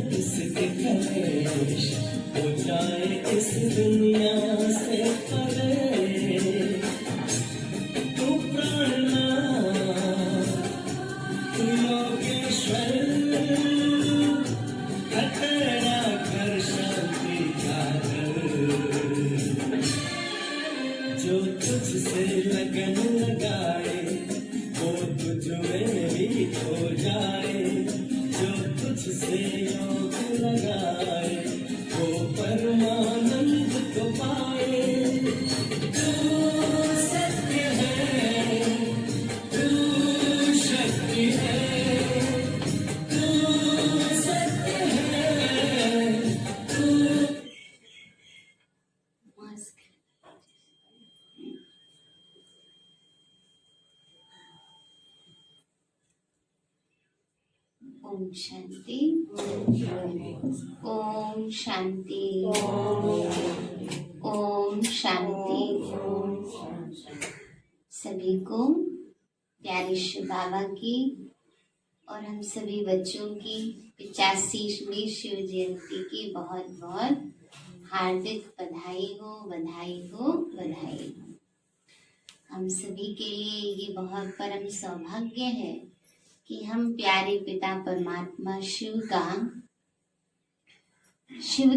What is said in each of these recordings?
किसके कलेश हो जाए इस दुनिया से परे। तू प्राणनाथ, तू योगेश्वर, खतरा कर शांति का जो तुझसे लगन लगाए वो तुझ में भी खो जाए। जो तुझसे योग लगाए वो परमानंद को पाए। तू सत्य है, तू शक्ति है, तू सत्य है, तू। ओम शांति, ओम शांति, ओम शांति। सभी को प्यारे शिव बाबा की और हम सभी बच्चों की 85वीं शिव जयंती की बहुत बहुत हार्दिक बधाई हो, बधाई हो, बधाई हो। हम सभी के लिए ये बहुत परम सौभाग्य है कि हम प्यारे पिता परमात्मा शिव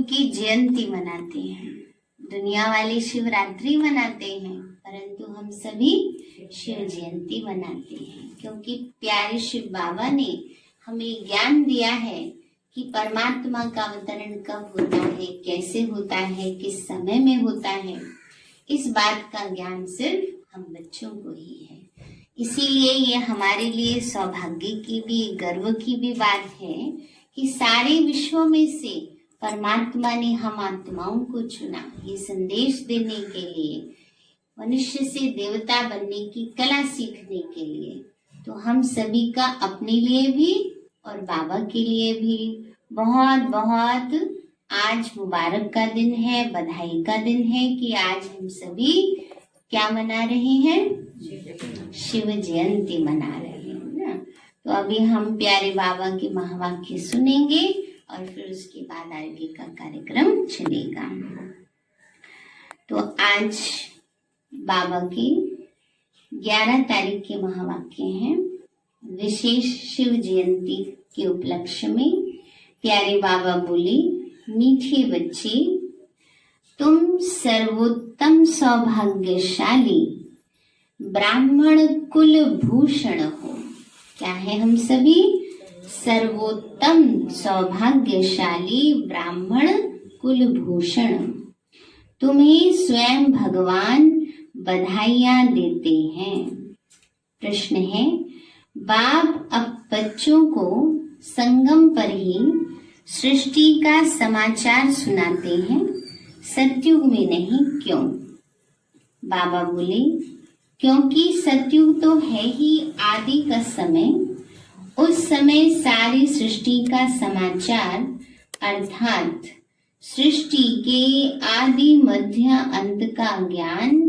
की जयंती मनाते हैं। दुनिया वाले शिवरात्रि मनाते हैं, परंतु हम सभी शिव जयंती मनाते हैं, क्योंकि प्यारे शिव बाबा ने हमें ज्ञान दिया है कि परमात्मा का अवतरण कब होता है, कैसे होता है, किस समय में होता है। इस बात का ज्ञान सिर्फ हम बच्चों को ही है। इसीलिए ये हमारे लिए सौभाग्य की भी, गर्व की भी बात है कि सारे विश्व में से परमात्मा ने हम आत्माओं को चुना, ये संदेश देने के लिए, मनुष्य से देवता बनने की कला सीखने के लिए। तो हम सभी का अपने लिए भी और बाबा के लिए भी बहुत बहुत आज मुबारक का दिन है, बधाई का दिन है कि आज हम सभी क्या मना रहे हैं, शिव जयंती मना रहे हैं ना। तो अभी हम प्यारे बाबा के महावाक्य सुनेंगे और फिर उसके बाद आगे का कार्यक्रम चलेगा। तो आज बाबा की 11 तारीख के महावाक्य हैं। विशेष शिव जयंती के उपलक्ष्य में प्यारे बाबा बोले, मीठे बच्चे, तुम सर्वोत्तम सौभाग्यशाली ब्राह्मण कुल भूषण हो। क्या है हम सभी? सर्वोत्तम सौभाग्यशाली ब्राह्मण कुल भूषण। तुम्हें स्वयं भगवान बधाइयां देते हैं। प्रश्न है, बाप अब बच्चों को संगम पर ही सृष्टि का समाचार सुनाते हैं, सतयुग में नहीं, क्यों? बाबा बोले, क्योंकि सतयुग तो है ही आदि का समय। उस समय सारी सृष्टि का समाचार अर्थात सृष्टि के आदि मध्य अंत का ज्ञान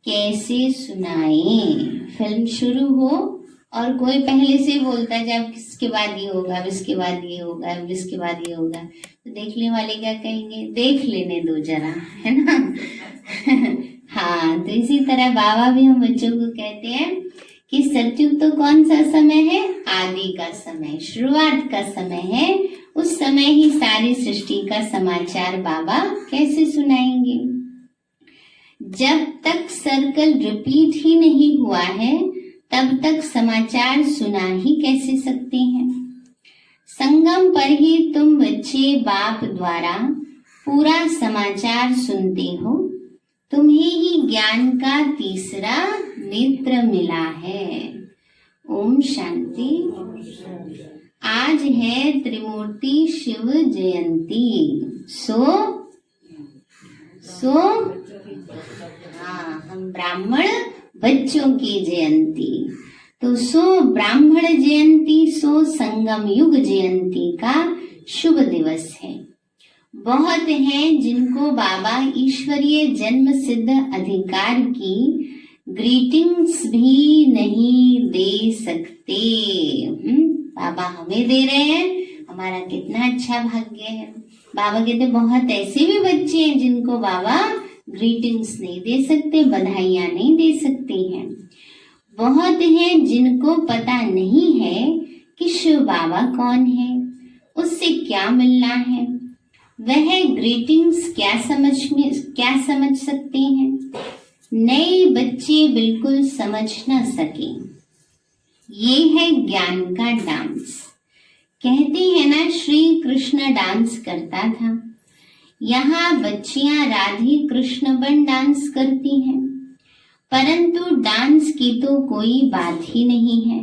कैसे सुनाएं? फिल्म शुरू हो और कोई पहले से बोलता है जब इसके बाद ये होगा, इसके बाद ये होगा, इसके बाद ये होगा, तो देखने वाले क्या कहेंगे? देख लेने दो जरा, है ना। हाँ, तो इसी तरह बाबा भी हम बच्चों को कहते हैं कि सतयुग तो कौन सा समय है? आदि का समय, शुरुआत का समय है। उस समय ही सारी सृष्टि का समाचार बाबा कैसे सुनाएंगे? जब तक सर्कल रिपीट ही नहीं हुआ है तब तक समाचार सुना ही कैसे सकते हैं? संगम पर ही तुम बच्चे बाप द्वारा पूरा समाचार सुनते हो। तुम्हें ही ज्ञान का तीसरा नेत्र मिला है। ओम शांति। आज है त्रिमूर्ति शिव जयंती। हाँ, हम ब्राह्मण बच्चों की जयंती। तो ब्राह्मण जयंती, संगम युग जयंती का शुभ दिवस है। बहुत हैं जिनको बाबा ईश्वरीय जन्म सिद्ध अधिकार की ग्रीटिंग्स भी नहीं दे सकते। बाबा हमें दे रहे हैं, हम हमारा कितना अच्छा भाग्य है। बाबा कहते बहुत ऐसे भी बच्चे हैं जिनको बाबा ग्रीटिंग्स नहीं दे सकते, बधाइयां नहीं दे सकते हैं। बहुत हैं जिनको पता नहीं है कि शिव बाबा कौन है, उससे क्या मिलना है, वह ग्रीटिंग्स क्या समझ सकते हैं। नए बच्चे बिल्कुल समझ न सके। ये है ज्ञान का डांस। कहते हैं ना, श्री कृष्ण डांस करता था। यहाँ बच्चियां राधे कृष्ण बन डांस करती हैं, परंतु डांस की तो कोई बात ही नहीं है।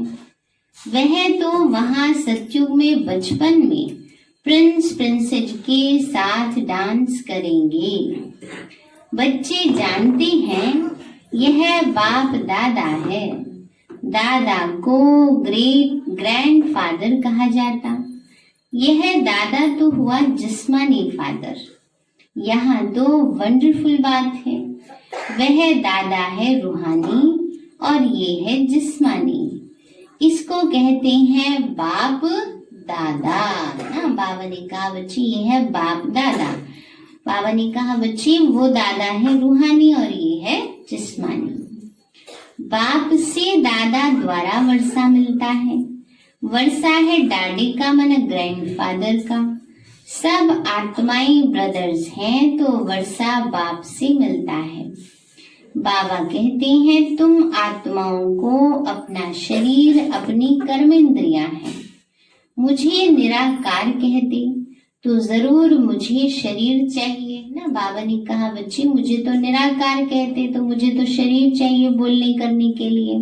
वह तो वहां सत्युग में बचपन में प्रिंस प्रिंसेस के साथ डांस करेंगे। बच्चे जानते हैं यह बाप दादा है। दादा को ग्रैंडफादर कहा जाता। यह दादा तो हुआ जिस्मानी फादर। यहाँ तो वंडरफुल बात है, वह दादा है रूहानी और ये है जिस्मानी। इसको कहते हैं बाप दादा ना। बाबा ने कहा बच्चे ये है बाप दादा। बाबा ने कहा बच्चे वो दादा है रूहानी और ये है जिस्मानी। बाप से दादा द्वारा वर्षा मिलता है। वर्षा है डैडी का मन ग्रैंडफादर का। सब आत्माई ब्रदर्स हैं तो वर्षा बाप से मिलता है। बाबा कहते हैं तुम आत्माओं को अपना शरीर अपनी कर्मेंद्रियां हैं। मुझे निराकार कहते तो जरूर मुझे शरीर चाहिए ना। बाबा ने कहा बच्चे मुझे तो निराकार कहते तो मुझे तो शरीर चाहिए बोलने करने के लिए।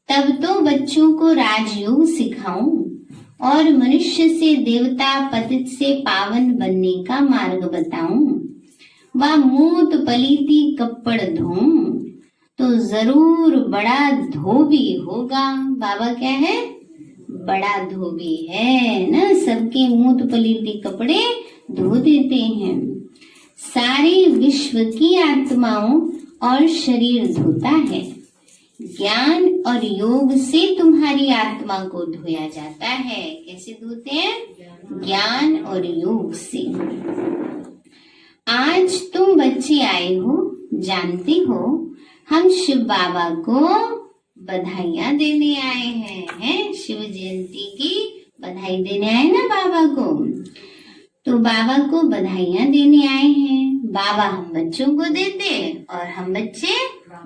तब तो बच्चों को राजयोग सिखाऊं और मनुष्य से देवता पतित से पावन बनने का मार्ग बताऊं। वह मूत पलीती कपड़ धोऊं तो जरूर बड़ा धोबी होगा। बाबा क्या है? बड़ा धोबी है ना। सबके मूत पलीती कपड़े धो देते हैं। सारे विश्व की आत्माओं और शरीर धोता है। ज्ञान और योग से तुम्हारी आत्मा को धोया जाता है। कैसे धोते हैं? ज्ञान और योग से। आज तुम बच्चे आए हो, जानते हो हम शिव बाबा को बधाइयां देने आए हैं। शिव जयंती की बधाई देने आए ना बाबा को। तो बाबा को बधाइयां देने आए हैं। बाबा हम बच्चों को देते और हम बच्चे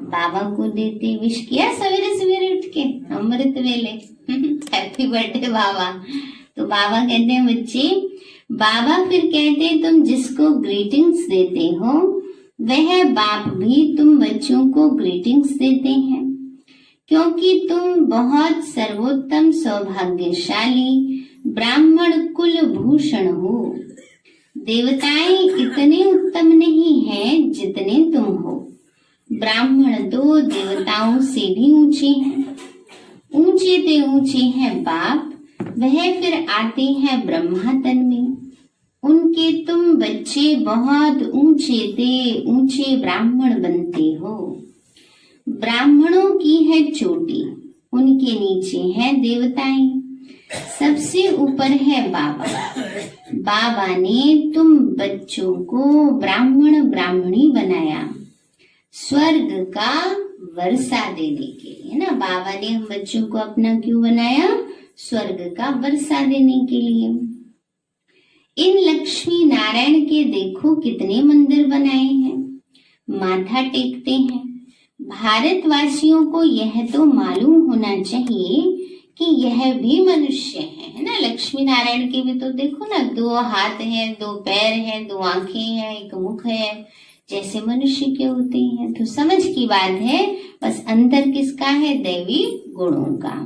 बाबा को देते। विश किया सवेरे सवेरे उठ के अमृत वेले हैप्पी बर्थडे बाबा। तो बाबा कहते हैं बच्चे, बाबा फिर कहते तुम जिसको ग्रीटिंग्स देते हो वह बाप भी तुम बच्चों को ग्रीटिंग्स देते हैं, क्योंकि तुम बहुत सर्वोत्तम सौभाग्यशाली ब्राह्मण कुल भूषण हो। देवताएं इतने उत्तम नहीं हैं जितने तुम हो। ब्राह्मण तो देवताओं से भी ऊंचे हैं। ऊंचे ते ऊंचे हैं बाप, वह फिर आते हैं ब्रह्मा तन में। उनके तुम बच्चे बहुत ऊंचे ते ऊंचे ब्राह्मण बनते हो। ब्राह्मणों की है चोटी, उनके नीचे हैं देवताएं, सबसे ऊपर है बाबा। बाबा ने तुम बच्चों को ब्राह्मण ब्राह्मणी बनाया स्वर्ग का वर्षा देने के लिए ना। बाबा ने हम बच्चों को अपना क्यों बनाया? स्वर्ग का वर्षा देने के लिए। इन लक्ष्मी नारायण के देखो कितने मंदिर बनाए हैं, माथा टेकते हैं। भारतवासियों को यह तो मालूम होना चाहिए कि यह भी मनुष्य है ना। लक्ष्मी नारायण के भी तो देखो ना, 2 हाथ हैं, 2 पैर हैं, 2 आंखें हैं, 1 मुख है, जैसे मनुष्य के होते हैं। तो समझ की बात है, बस अंतर किसका है? दैवी गुणों का।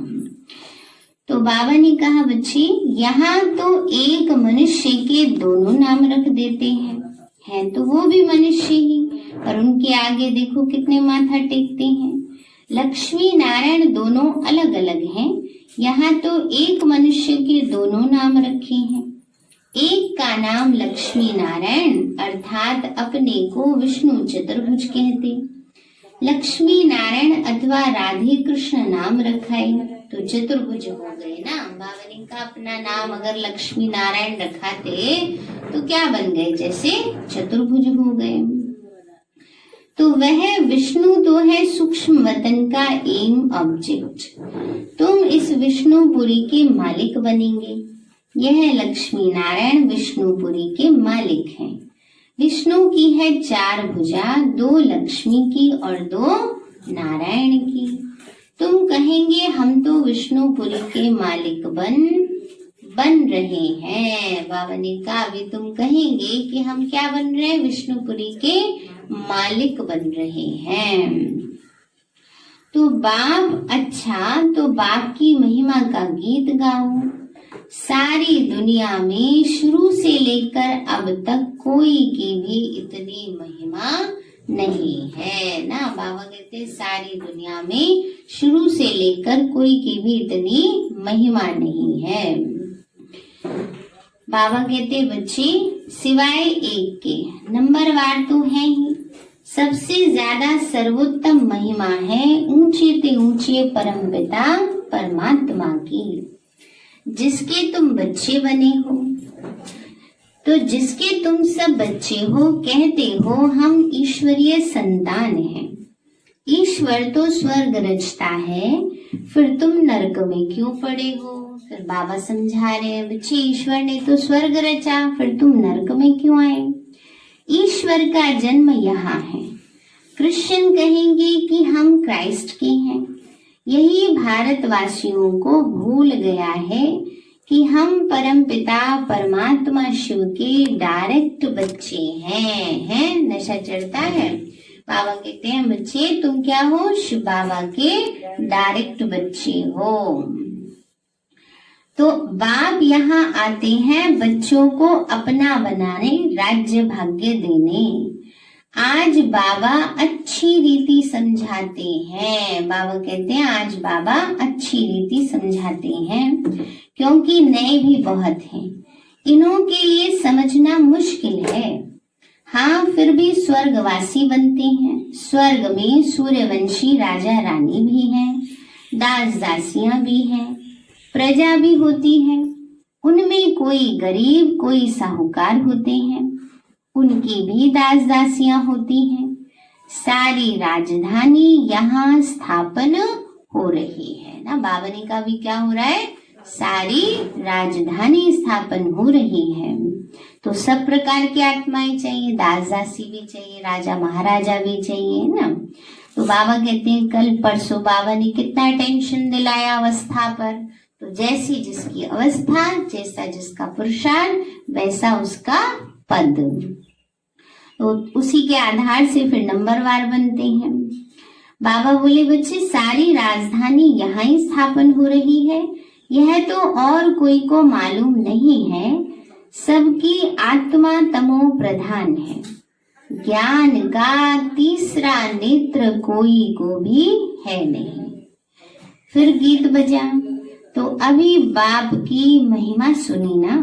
तो बाबा ने कहा बच्चे यहाँ तो एक मनुष्य के दोनों नाम रख देते हैं तो वो भी मनुष्य ही, पर उनके आगे देखो कितने माथा टेकते हैं। लक्ष्मी नारायण दोनों अलग अलग हैं, यहाँ तो एक मनुष्य के दोनों नाम रखे हैं। एक का नाम लक्ष्मी नारायण अर्थात अपने को विष्णु चतुर्भुज कहते। लक्ष्मी नारायण अथवा राधे कृष्ण नाम रखा है। तो चतुर्भुज हो गए ना। बाबा ने का अपना नाम अगर लक्ष्मी नारायण रखाते तो क्या बन गए, जैसे चतुर्भुज हो गए। तो वह विष्णु तो है सूक्ष्म वतन का एम ऑब्जेक्ट, तुम इस विष्णुपुरी के मालिक बनेंगे। यह लक्ष्मी नारायण विष्णुपुरी के मालिक हैं। विष्णु की है 4 भुजा, 2 लक्ष्मी की और 2 नारायण की। तुम कहेंगे हम तो विष्णुपुरी के मालिक बन रहे हैं। बाबा ने कहा अभी तुम कहेंगे कि हम क्या बन रहे हैं, विष्णुपुरी के मालिक बन रहे हैं। तो बाप, अच्छा तो बाप की महिमा का गीत गाओ। सारी दुनिया में शुरू से लेकर अब तक कोई की भी इतनी महिमा नहीं है ना। बाबा कहते हैं सारी दुनिया में शुरू से लेकर कोई की भी इतनी महिमा नहीं है। बाबा कहते बच्चे सिवाय एक के, नंबरवार तो है ही, सबसे ज्यादा सर्वोत्तम महिमा है ऊंचे ते ऊंचे परमपिता परमात्मा की, जिसके तुम बच्चे बने हो। तो जिसके तुम सब बच्चे हो, कहते हो हम ईश्वरीय संतान हैं। ईश्वर तो स्वर्ग रचता है, फिर तुम नरक में क्यों पड़े हो। फिर बाबा समझा रहे हैं बच्चे ईश्वर ने तो स्वर्ग रचा, फिर तुम नरक में क्यों आए। ईश्वर का जन्म यहाँ है। क्रिश्चियन कहेंगे कि हम क्राइस्ट के हैं। यही भारतवासियों को भूल गया है कि हम परमपिता परमात्मा शिव के डायरेक्ट बच्चे हैं। नशा चढ़ता है। बाबा कहते हैं बच्चे तुम क्या हो, शिव बाबा के डायरेक्ट बच्चे हो। तो बाप यहाँ आते हैं बच्चों को अपना बनाने, राज्य भाग्य देने। आज बाबा अच्छी रीति समझाते हैं। बाबा कहते हैं आज बाबा अच्छी रीति समझाते हैं, क्योंकि नए भी बहुत हैं, इन्हों के लिए समझना मुश्किल है। हाँ फिर भी स्वर्गवासी बनते हैं। स्वर्ग में सूर्यवंशी राजा रानी भी हैं, दास दासियां भी हैं, प्रजा भी होती है। उनमें कोई गरीब कोई साहूकार होते हैं, उनकी भी दास दासियां होती हैं। सारी राजधानी यहाँ स्थापन हो रही है ना। बाबा ने का भी क्या हो रहा है, सारी राजधानी स्थापन हो रही है। तो सब प्रकार की आत्माएं चाहिए, दास दासी भी चाहिए, राजा महाराजा भी चाहिए ना। तो बाबा कहते हैं कल परसों बाबा ने कितना टेंशन दिलाया अवस्था पर। तो जैसी जिसकी अवस्था, जैसा जिसका पुरुषार्थ, वैसा उसका पद। तो उसी के आधार से फिर नंबरवार बनते हैं। बाबा बोले बच्चे सारी राजधानी यहाँ ही स्थापन हो रही है, यह तो और कोई को मालूम नहीं है। सबकी आत्मा तमो प्रधान है, ज्ञान का तीसरा नेत्र कोई को भी है नहीं। फिर गीत बजा। तो अभी बाप की महिमा सुनी ना।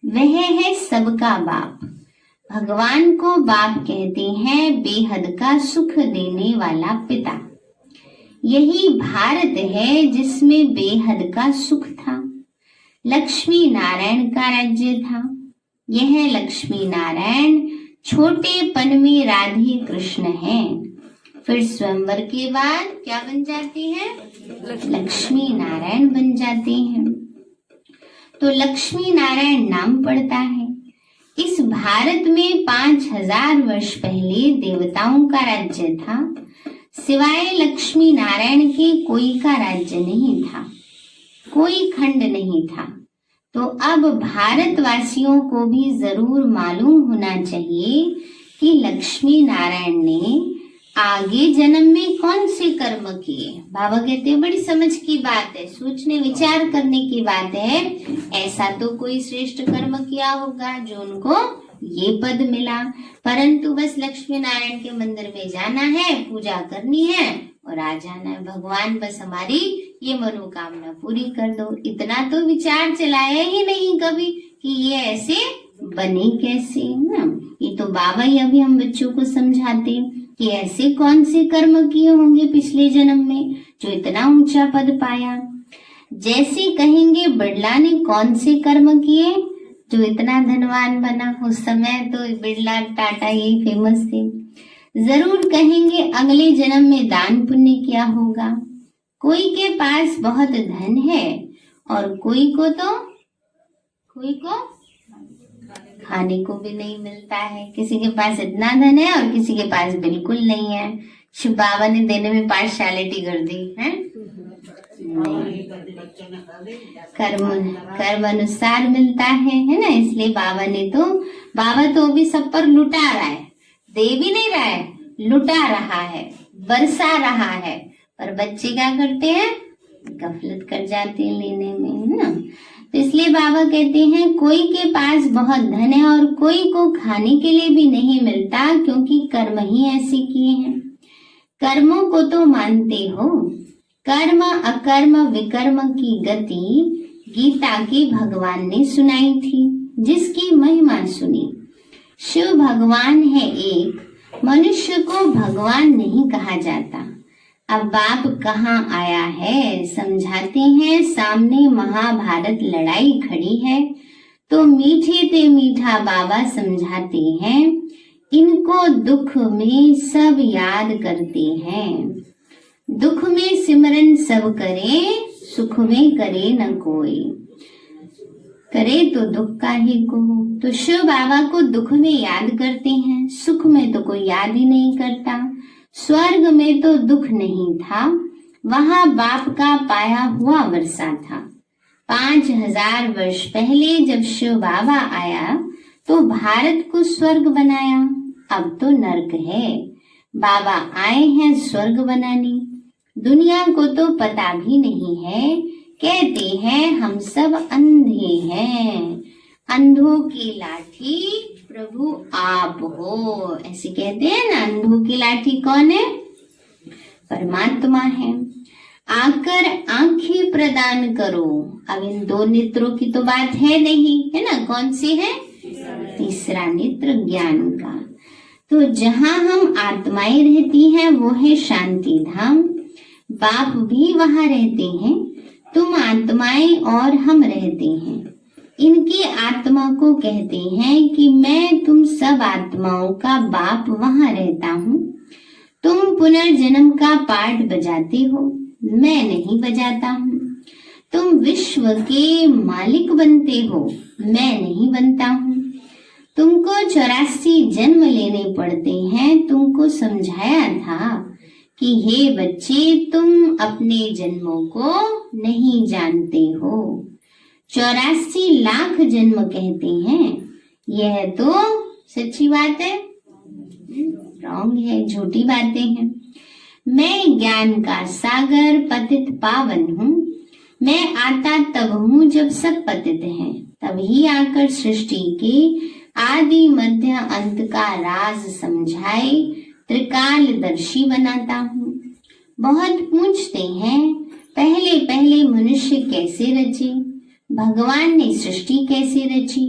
वह है सबका बाप। भगवान को बाप कहते हैं, बेहद का सुख देने वाला पिता। यही भारत है जिसमें बेहद का सुख था। लक्ष्मी नारायण का राज्य था। यह लक्ष्मी नारायण छोटेपन में राधे कृष्ण हैं। फिर स्वयंवर के बाद क्या बन जाते हैं, लक्ष्मी नारायण बन जाते हैं। तो लक्ष्मी नारायण नाम पड़ता है। इस भारत में 5000 वर्ष पहले देवताओं का राज्य था। सिवाय लक्ष्मी नारायण के कोई का राज्य नहीं था, कोई खंड नहीं था। तो अब भारतवासियों को भी जरूर मालूम होना चाहिए कि लक्ष्मी नारायण ने आगे जन्म में कौन से कर्म किए। बाबा कहते हैं बड़ी समझ की बात है, सोचने विचार करने की बात है। ऐसा तो कोई श्रेष्ठ कर्म किया होगा जो उनको ये पद मिला, परंतु बस लक्ष्मी नारायण के मंदिर में जाना है, पूजा करनी है और आ जाना है। भगवान बस हमारी ये मनोकामना पूरी कर दो। इतना तो विचार चलाया ही नहीं कभी कि ये ऐसे बने कैसे ना। ये तो बाबा ही अभी हम बच्चों को समझाते कि ऐसे कौन से कर्म किए होंगे पिछले जन्म में जो इतना ऊंचा पद पाया। जैसे कहेंगे बिरला ने कौन से कर्म किए जो इतना धनवान बना। उस समय तो बिरला टाटा यही फेमस थे। जरूर कहेंगे अगले जन्म में दान पुण्य किया होगा। कोई के पास बहुत धन है और कोई को खाने को भी नहीं मिलता है। किसी के पास इतना धन है और किसी के पास बिल्कुल नहीं है। शिव बाबा ने देने में पार्शियलिटी कर दी है। कर्म अनुसार मिलता है ना। इसलिए बाबा तो भी सब पर लुटा रहा है, दे भी नहीं रहा है, लुटा रहा है, बरसा रहा है। पर बच्चे क्या करते हैं, गफलत कर जाते हैं लेने में, है ना। तो इसलिए बाबा कहते हैं कोई के पास बहुत धन है और कोई को खाने के लिए भी नहीं मिलता, क्योंकि कर्म ही ऐसे किए हैं। कर्मों को तो मानते हो, कर्म अकर्म विकर्म की गति गीता के भगवान ने सुनाई थी, जिसकी महिमा सुनी। शिव भगवान है एक, मनुष्य को भगवान नहीं कहा जाता। अब बाप कहाँ आया है समझाते हैं। सामने महाभारत लड़ाई खड़ी है तो मीठे ते मीठा बाबा समझाते हैं। इनको दुख में सब याद करते हैं। दुख में सिमरन सब करे, सुख में करे न कोई। करे तो दुख का ही को। तो शिव बाबा को दुख में याद करते हैं, सुख में तो कोई याद ही नहीं करता। स्वर्ग में तो दुख नहीं था, वहां बाप का पाया हुआ वर्षा था। 5000 वर्ष पहले जब शिव बाबा आया तो भारत को स्वर्ग बनाया। अब तो नर्क है। बाबा आए हैं स्वर्ग बनाने। दुनिया को तो पता भी नहीं है। कहते हैं हम सब अंधे हैं। अंधों की लाठी प्रभु आप हो, ऐसे कहते हैं ना। अंधों की लाठी कौन है, परमात्मा है। आकर आंखें प्रदान करो। अब इन 2 नेत्रों की तो बात है नहीं, है ना। कौन सी है, तीसरा नेत्र ज्ञान का। तो जहां हम आत्माएं रहती हैं वो है शांति धाम। बाप भी वहां रहते हैं। तुम आत्माएं और हम रहते हैं। इनकी आत्मा को कहते हैं कि मैं तुम सब आत्माओं का बाप वहां रहता हूँ। तुम पुनर्जन्म का पाठ बजाते हो, मैं नहीं बजाता हूँ। तुम विश्व के मालिक बनते हो, मैं नहीं बनता हूँ। तुमको 84 जन्म लेने पड़ते हैं। तुमको समझाया था कि हे बच्चे तुम अपने जन्मों को नहीं जानते हो। 84 लाख जन्म कहते हैं। यह तो सच्ची बात है, रॉन्ग है, झूठी बातें हैं। मैं ज्ञान का सागर पतित पावन हूँ। मैं आता तब हूँ जब सब पतित हैं, तभी आकर सृष्टि के आदि मध्य अंत का राज समझाए त्रिकालदर्शी बनाता हूँ। बहुत पूछते हैं पहले पहले मनुष्य कैसे रचे, भगवान ने सृष्टि कैसे रची।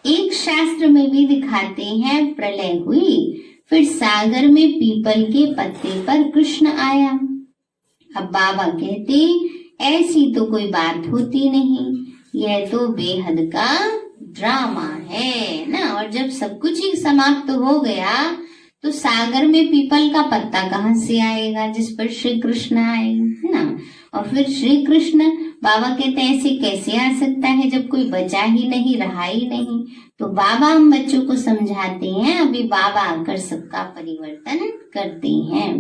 एक शास्त्र में भी दिखाते हैं प्रलय हुई, फिर सागर में पीपल के पत्ते पर कृष्ण आया। अब बाबा कहते ऐसी तो कोई बात होती नहीं, यह तो बेहद का ड्रामा है ना। और जब सब कुछ ही समाप्त हो गया तो सागर में पीपल का पत्ता कहाँ से आएगा जिस पर श्री कृष्ण आए, है ना। और फिर श्री कृष्ण, बाबा कहते हैं ऐसे कैसे आ सकता है जब कोई बचा ही नहीं, रहा ही नहीं। तो बाबा हम बच्चों को समझाते हैं, अभी बाबा आकर सबका परिवर्तन करते हैं।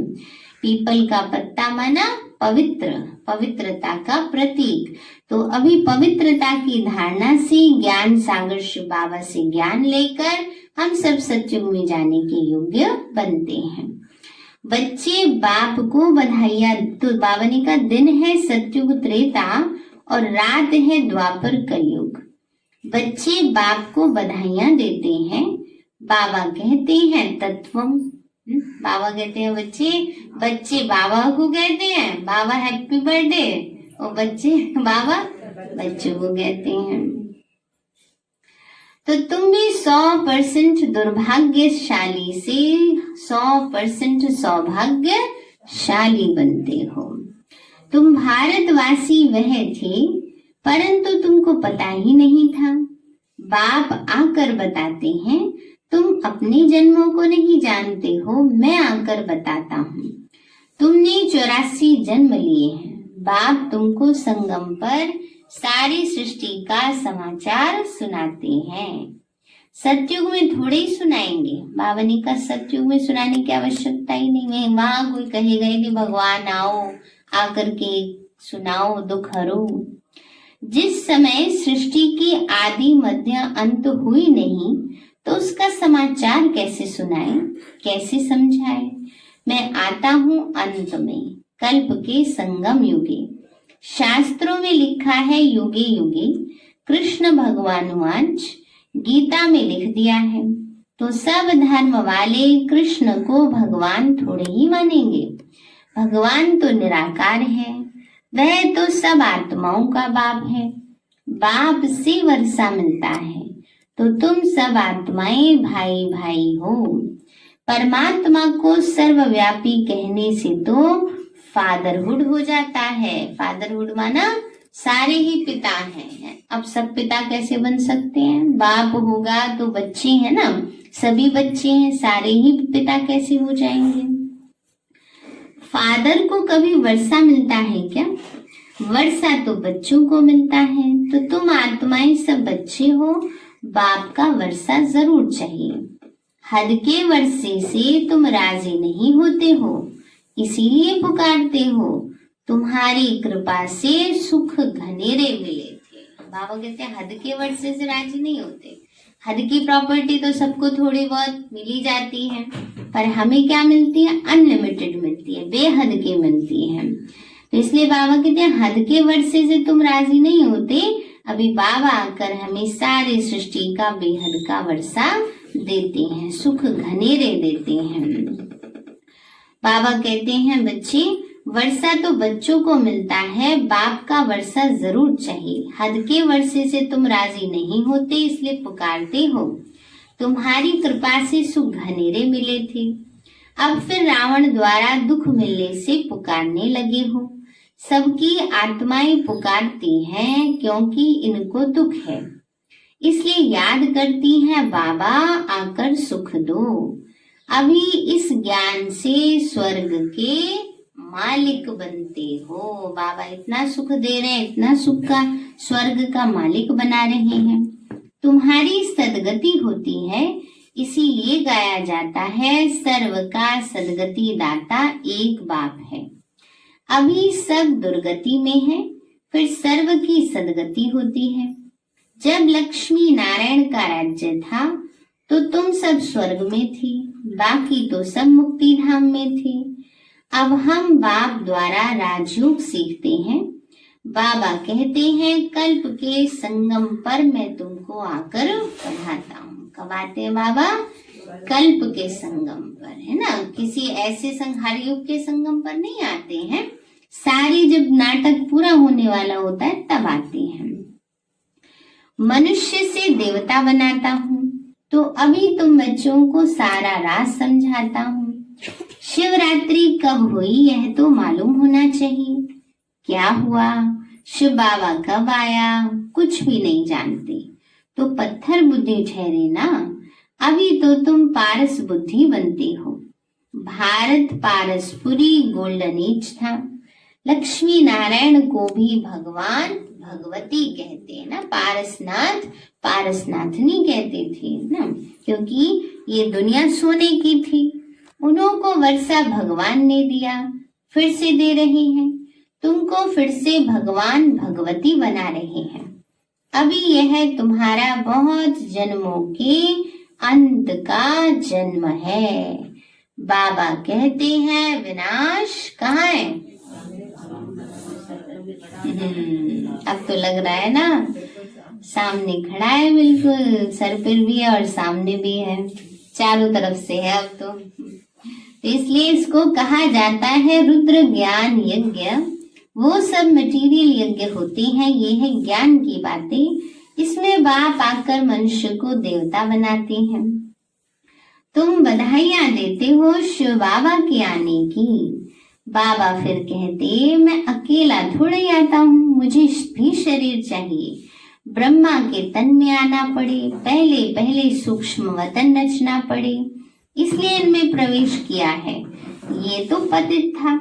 पीपल का पत्ता माना पवित्र, पवित्रता का प्रतीक। तो अभी पवित्रता की धारणा से ज्ञान सागर शिव बाबा से ज्ञान लेकर हम सब सत्युग में जाने के योग्य बनते हैं। बच्चे बाप को बधाइयां। तो बाबा ने कहा दिन है सत्युग त्रेता और रात है द्वापर कलयुग। बच्चे बाप को बधाइयां देते हैं। बाबा कहते हैं तत्वम। बाबा कहते हैं बच्चे बाबा को कहते हैं बाबा हैप्पी बर्थडे, और बच्चे बाबा बच्चों को कहते हैं। तो तुम भी 100% दुर्भाग्यशाली से 100% सौभाग्यशाली बनते हो। तुम भारतवासी वह थे, परंतु तुमको पता ही नहीं था। बाप आकर बताते हैं, तुम अपने जन्मों को नहीं जानते हो, मैं आकर बताता हूँ। तुमने 84 जन्म लिए हैं। बाप तुमको संगम पर सारी सृष्टि का समाचार सुनाते हैं। सतयुग में थोड़े ही सुनाएंगे। बाबा ने कहा सतयुग में सुनाने की आवश्यकता ही नहीं है। वहां कोई कहेगा कि भगवान आओ, आकर के सुनाओ, दुख हरो। जिस समय सृष्टि की आदि मध्य अंत हुई नहीं, तो उसका समाचार कैसे सुनाए, कैसे समझाए। मैं आता हूँ अंत में, कल्प के संगम युगे। शास्त्रों में लिखा है युगे युगे, कृष्ण भगवानुवाच, गीता में लिख दिया है। तो सब धर्म वाले कृष्ण को भगवान थोड़े ही मानेंगे। भगवान तो निराकार है, वह तो सब आत्माओं का बाप है। बाप से वर्षा मिलता है, तो तुम सब आत्माएं भाई भाई हो। परमात्मा को सर्वव्यापी कहने से तो फादरहुड हो जाता है। फादरहुड माना सारे ही पिता हैं। अब सब पिता कैसे बन सकते हैं? बाप होगा तो बच्चे हैं ना, सभी बच्चे हैं, सारे ही पिता कैसे हो जाएंगे? फादर को कभी वर्षा मिलता है क्या? वर्षा तो बच्चों को मिलता है। तो तुम आत्माएं सब बच्चे हो, बाप का वर्षा जरूर चाहिए। हद के वर्षे से तुम राजी नहीं होते हो, इसीलिए पुकारते हो। तुम्हारी कृपा से सुख घनेरे मिले थे। बाबा कहते हैं हद के वर्षे से राजी नहीं होते। हद की प्रॉपर्टी तो सबको थोड़ी बहुत मिली जाती है, पर हमें क्या मिलती है? अनलिमिटेड मिलती है, बेहद की मिलती है। तो इसलिए बाबा कहते हैं हद के वर्षे से तुम राजी नहीं होते। अभी बाबा आकर हमें सारी सृष्टि का बेहद का वर्षा देते हैं, सुख घनेरे देते हैं। बाबा कहते हैं बच्चे, वर्षा तो बच्चों को मिलता है, बाप का वर्षा जरूर चाहिए। हद के वर्षे से तुम राजी नहीं होते, इसलिए पुकारते हो। तुम्हारी कृपा से सुख घनेरे मिले थे, अब फिर रावण द्वारा दुख मिलने से पुकारने लगे हो। सबकी आत्माएं पुकारती हैं क्योंकि इनको दुख है, इसलिए याद करती हैं बाबा आकर सुख दो। अभी इस ज्ञान से स्वर्ग के मालिक बनते हो। बाबा इतना सुख दे रहे हैं, इतना सुख का स्वर्ग का मालिक बना रहे हैं। तुम्हारी सदगति होती है, इसीलिए गाया जाता है सर्व का सदगति दाता एक बाप है। अभी सब दुर्गति में है, फिर सर्व की सदगति होती है। जब लक्ष्मी नारायण का राज्य था तो तुम सब स्वर्ग में थी, बाकी तो सब मुक्ति धाम में थे। अब हम बाप द्वारा राजयोग सीखते हैं। बाबा कहते हैं कल्प के संगम पर मैं तुमको आकर पढ़ाता हूँ। कब आते हैं बाबा? कल्प के संगम पर, है ना। किसी ऐसे हर युग के संगम पर नहीं आते हैं, सारे जब नाटक पूरा होने वाला होता है तब आते हैं। मनुष्य से देवता बनाता हूँ, तो अभी तुम बच्चों को सारा राज समझाता हूँ। शिवरात्रि कब हुई यह तो मालूम होना चाहिए। क्या हुआ, शिव बाबा कब आया, कुछ भी नहीं जानते तो पत्थर बुद्धि ठहरे ना। अभी तो तुम पारस बुद्धि बनते हो। भारत पारसपुरी गोल्डन एज था। लक्ष्मी नारायण को भी भगवान भगवती कहते हैं ना, पारसनाथ पारसनाथनी कहते थे ना, क्योंकि ये दुनिया सोने की थी। उन्होंने वर्षा भगवान ने दिया, फिर से दे रहे हैं। तुमको फिर से भगवान भगवती बना रहे हैं। अभी यह तुम्हारा बहुत जन्मों के अंत का जन्म है। बाबा कहते हैं विनाश कहाँ है? अब तो लग रहा है ना, सामने खड़ा है, बिल्कुल सर पर भी है और सामने भी है, चारों तरफ से है अब तो इसलिए इसको कहा जाता है रुद्र ज्ञान यज्ञ। वो सब मटेरियल यज्ञ होते हैं, ये है ज्ञान की बातें। इसमें बाप आकर मनुष्य को देवता बनाते हैं। तुम बधाइयां देते हो शिव बाबा के आने की। बाबा फिर कहते, मैं अकेला थोड़ा ही आता हूँ, मुझे भी शरीर चाहिए। ब्रह्मा के तन में आना पड़े, पहले पहले सूक्ष्म वतन रचना पड़े, इसलिए इनमें प्रवेश किया है। ये तो पतित था,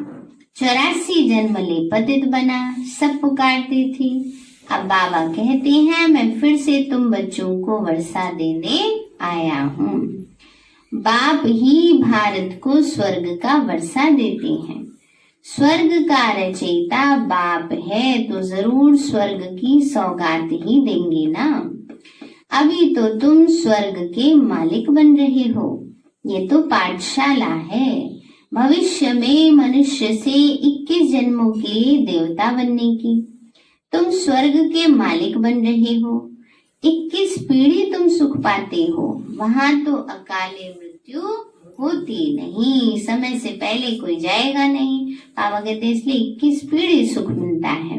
84 जन्म ले पतित बना, सब पुकारते थे। अब बाबा कहते हैं, मैं फिर से तुम बच्चों को वर्षा देने आया हूँ। बाप ही भारत को स्वर्ग का वर्षा देते हैं। स्वर्ग का रचयिता बाप है तो जरूर स्वर्ग की सौगात ही देंगे ना। अभी तो तुम स्वर्ग के मालिक बन रहे हो, ये तो पाठशाला है। भविष्य में मनुष्य से 21 जन्मों के लिए देवता बनने की तुम स्वर्ग के मालिक बन रहे हो। 21 पीढ़ी तुम सुख पाते हो, वहां तो अकाले मृत्यु होती नहीं, समय से पहले कोई जाएगा नहीं। बाबा कहते इसलिए 21 पीढ़ी सुख मिलता है।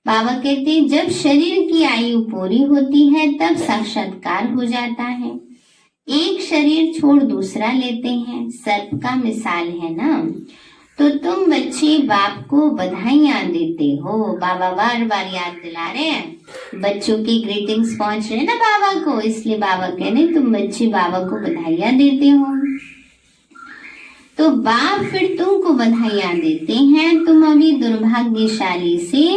बाबा कहते जब शरीर की आयु पूरी होती है तब साक्षात्कार हो जाता है। एक शरीर छोड़ दूसरा लेते हैं, सर्प का मिसाल है ना। तो तुम बच्चे बाप को बधाइयां देते हो। बाबा बार बार याद दिला रहे हैं, बच्चों की ग्रीटिंग्स पहुंच रहे हैं ना बाबा को, इसलिए बाबा कह रहे तुम बच्चे बाबा को बधाइयां देते हो। तो बाप फिर तुमको बधाइयां देते हैं, तुम अभी दुर्भाग्यशाली से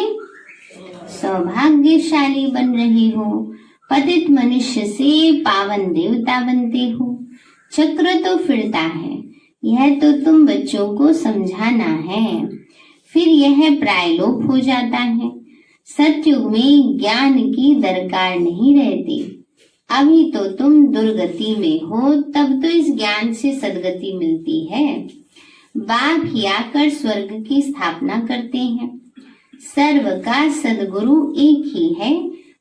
सौभाग्यशाली बन रहे हो। पतित मनुष्य से पावन देवता बनते हो। चक्र तो फिरता है, यह तो तुम बच्चों को समझाना है। फिर यह प्रायलोप हो जाता है। सतयुग में ज्ञान की दरकार नहीं रहती। अभी तो तुम दुर्गति में हो, तब तो इस ज्ञान से सदगति मिलती है। बाप ही आकर स्वर्ग की स्थापना करते हैं। सर्व का सदगुरु एक ही है।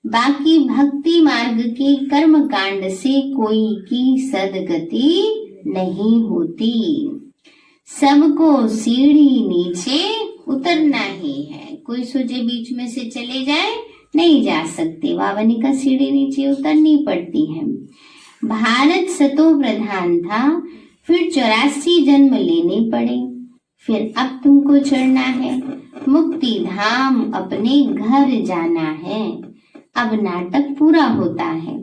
बाकी भक्ति मार्ग के कर्म कांड से कोई की सदगति नहीं होती। सबको सीढ़ी नीचे उतरना ही है। कोई सोचे बीच में से चले जाए, नहीं जा सकते। बाबा का सीढ़ी नीचे उतरनी पड़ती है। भारत सतो प्रधान था, फिर 84 जन्म लेने पड़े, फिर अब तुमको चढ़ना है। मुक्ति धाम अपने घर जाना है। अब नाटक पूरा होता है।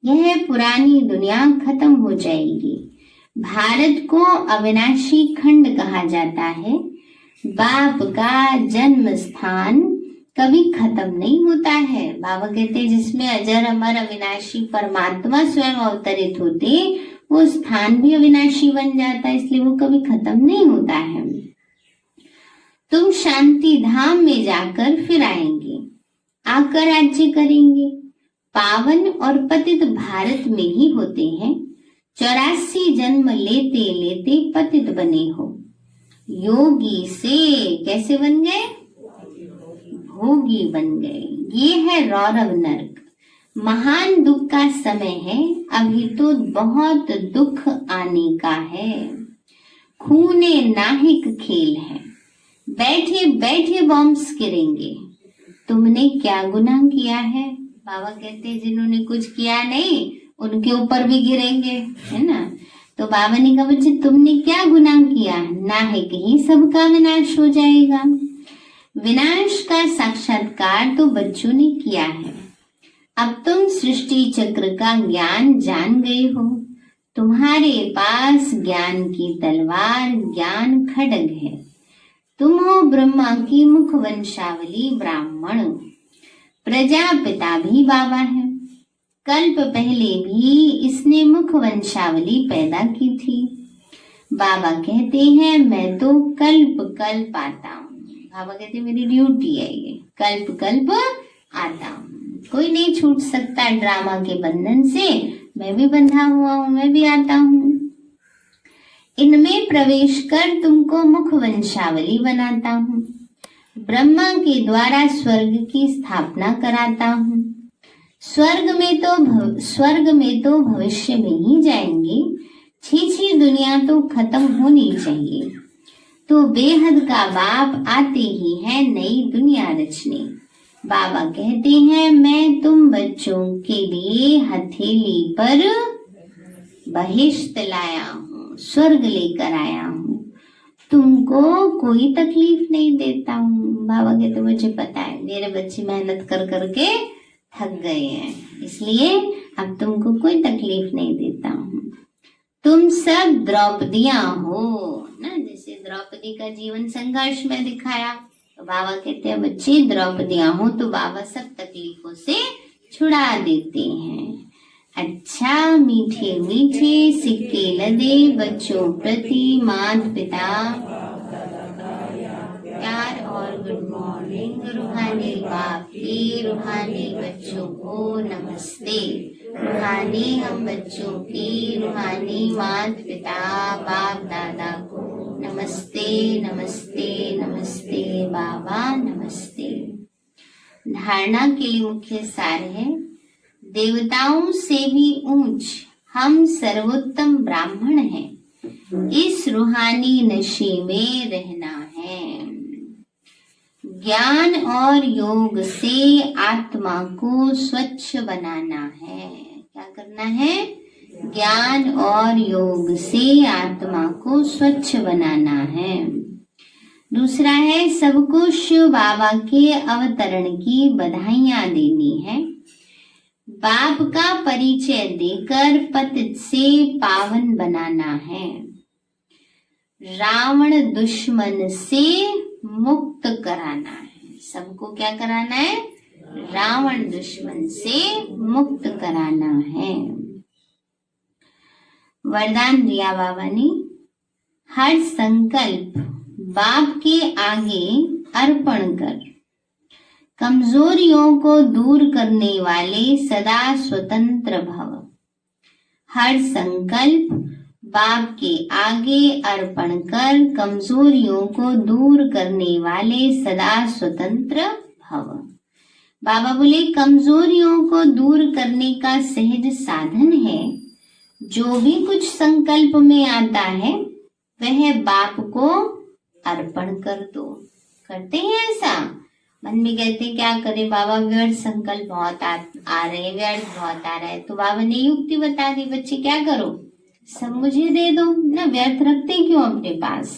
यह पुरानी दुनिया खत्म हो जाएगी। भारत को अविनाशी खंड कहा जाता है। बाप का जन्म स्थान कभी खत्म नहीं होता है। बाबा कहते हैं जिसमें अजर अमर अविनाशी परमात्मा स्वयं अवतरित होते, वो स्थान भी अविनाशी बन जाता है, इसलिए वो कभी खत्म नहीं होता है। तुम शांति धाम में जाकर फिर आएंगे, आकर राज्य करेंगे। पावन और पतित भारत में ही होते हैं। 84 जन्म लेते लेते पतित बने हो। योगी से कैसे बन गए? भोगी बन गए। ये है रौरव नरक। महान दुख का समय है। अभी तो बहुत दुख आने का है। खूने नाहिक खेल है। बैठे बैठे बॉम्ब्स गिरेंगे। तुमने क्या गुनाह किया है? बाबा कहते हैं जिन्होंने कुछ किया नहीं उनके ऊपर भी गिरेंगे, है ना। तो बाबा ने कहा बच्चे तुमने क्या गुनाह किया? नाहिक ही सबका विनाश हो जाएगा। विनाश का साक्षात्कार तो बच्चों ने किया है। अब तुम सृष्टि चक्र का ज्ञान जान गए हो। तुम्हारे पास ज्ञान की तलवार, ज्ञान खड्ग है। तुम हो ब्रह्मा की मुख वंशावली ब्राह्मण। प्रजापिता भी बाबा है। कल्प पहले भी इसने मुख वंशावली पैदा की थी। बाबा कहते हैं मैं तो कल्प कल्प आता हूँ। बाबा कहते हैं मेरी ड्यूटी है ये, कल्प कल्प आता हूँ। कोई नहीं छूट सकता ड्रामा के बंधन से। मैं भी बंधा हुआ हूँ, मैं भी आता हूँ। इनमें प्रवेश कर तुमको मुख वंशावली बनाता हूँ। ब्रह्मा के द्वारा स्वर्ग की स्थापना कराता हूँ। स्वर्ग में तो भविष्य में ही जाएंगे। छी दुनिया तो खत्म होनी चाहिए। तो बेहद का बाप आते ही है नई दुनिया रचने। बाबा कहते हैं मैं तुम बच्चों के लिए हथेली पर बहिश्त लाया हूँ, स्वर्ग लेकर आया हूँ। तुमको कोई तकलीफ नहीं देता हूँ। बाबा कहते मुझे पता है मेरे बच्चे मेहनत कर करके थक गए हैं, इसलिए अब तुमको कोई तकलीफ नहीं देता हूँ। तुम सब द्रौपदियां हो ना, जैसे द्रौपदी का जीवन संघर्ष में दिखाया, तो बाबा कहते हैं बच्चे द्रौपदियां हो, तो बाबा सब तकलीफों से छुड़ा देते हैं। अच्छा मीठे मीठे सिक्के लदे बच्चों प्रति माता पिता प्यार और गुड मॉर्निंग रूहानी बाप की रूहानी बच्चों को नमस्ते। रूहानी हम बच्चों की रूहानी माता पिता बाप दादा को नमस्ते नमस्ते नमस्ते बाबा नमस्ते। धारणा के लिए मुख्य सार है, देवताओं से भी ऊंच हम सर्वोत्तम ब्राह्मण हैं। इस रूहानी नशे में रहना है। ज्ञान और योग से आत्मा को स्वच्छ बनाना है। क्या करना है? ज्ञान और योग से आत्मा को स्वच्छ बनाना है। दूसरा है, सबको शिव बाबा के अवतरण की बधाइयां देनी है। बाप का परिचय देकर पतित से पावन बनाना है। रावण दुश्मन से मुक्त कराना है। सबको क्या कराना है? रावण दुश्मन से मुक्त कराना है। वरदान दिया बाबा ने, हर संकल्प बाप के आगे अर्पण कर, कमजोरियों को दूर करने वाले सदा स्वतंत्र भव। हर संकल्प बाप के आगे अर्पण कर, कमजोरियों को दूर करने वाले सदा स्वतंत्र भव। बाबा बोले कमजोरियों को दूर करने का सहज साधन है, जो भी कुछ संकल्प में आता है वह बाप को अर्पण कर दो। करते हैं ऐसा? मन में कहते क्या करे बाबा, व्यर्थ संकल्प बहुत आ रहे, व्यर्थ बहुत आ रहा है, तो बाबा ने युक्ति बता दी, बच्चे क्या करो, सब मुझे दे दो ना, व्यर्थ रखते क्यों अपने पास।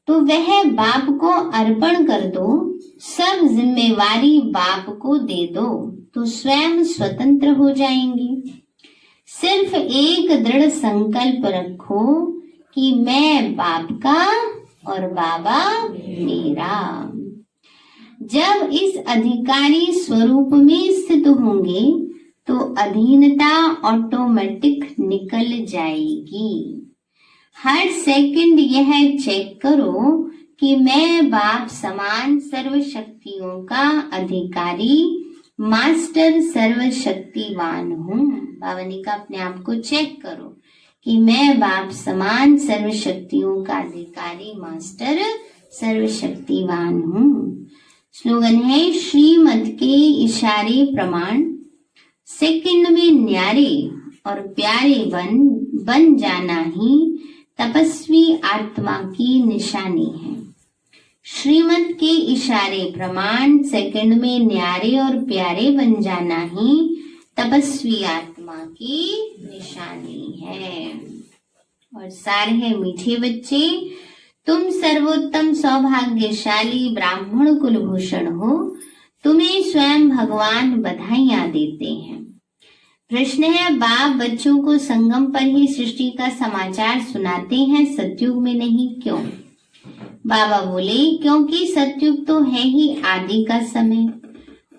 तो वह बाप को अर्पण कर दो, सब जिम्मेवारी बाप को दे दो, तो स्वयं स्वतंत्र हो जाएंगे। सिर्फ एक दृढ़ संकल्प रखो कि मैं बाप का और बाबा मेरा। जब इस अधिकारी स्वरूप में स्थित होंगे तो अधीनता ऑटोमेटिक निकल जाएगी। हर सेकंड यह चेक करो कि मैं बाप समान सर्व शक्तियों का अधिकारी, मास्टर, सर्वशक्तिवान हूँ। बाबा ने कहा अपने आप को चेक करो कि मैं बाप समान सर्व शक्तियों का अधिकारी, मास्टर, सर्वशक्तिवान हूँ। स्लोगन है, श्रीमत के इशारे प्रमाण, सेकंड में न्यारे और प्यारे बन जाना ही तपस्वी आत्मा की निशानी है। श्रीमत के इशारे प्रमाण, सेकंड में न्यारे और प्यारे बन जाना ही तपस्वी आत्मा की निशानी है। और सार है, मीठे बच्चे, तुम सर्वोत्तम सौभाग्यशाली ब्राह्मण कुलभूषण हो, तुम्हें स्वयं भगवान बधाइयां देते हैं। प्रश्न है, बाप बच्चों को संगम पर ही सृष्टि का समाचार सुनाते हैं, सतयुग में नहीं, क्यों? बाबा बोले क्योंकि सतयुग तो है ही आदि का समय।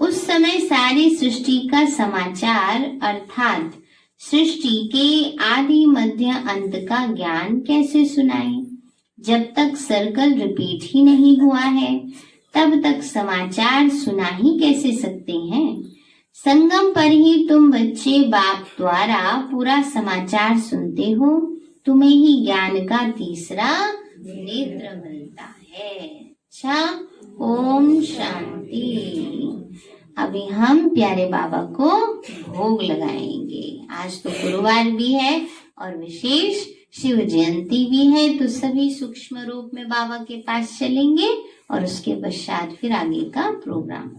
उस समय सारी सृष्टि का समाचार अर्थात सृष्टि के आदि मध्य अंत का ज्ञान कैसे सुनाएं? जब तक सर्कल रिपीट ही नहीं हुआ है तब तक समाचार सुना ही कैसे सकते हैं? संगम पर ही तुम बच्चे बाप द्वारा पूरा समाचार सुनते हो, तुम्हें ही ज्ञान का तीसरा नेत्र मिलता है। अच्छा, ओम शांति। अभी हम प्यारे बाबा को भोग लगाएंगे। आज तो गुरुवार भी है और विशेष शिव जयंती भी है, तो सभी सूक्ष्म रूप में बाबा के पास चलेंगे और उसके पश्चात फिर आगे का प्रोग्राम।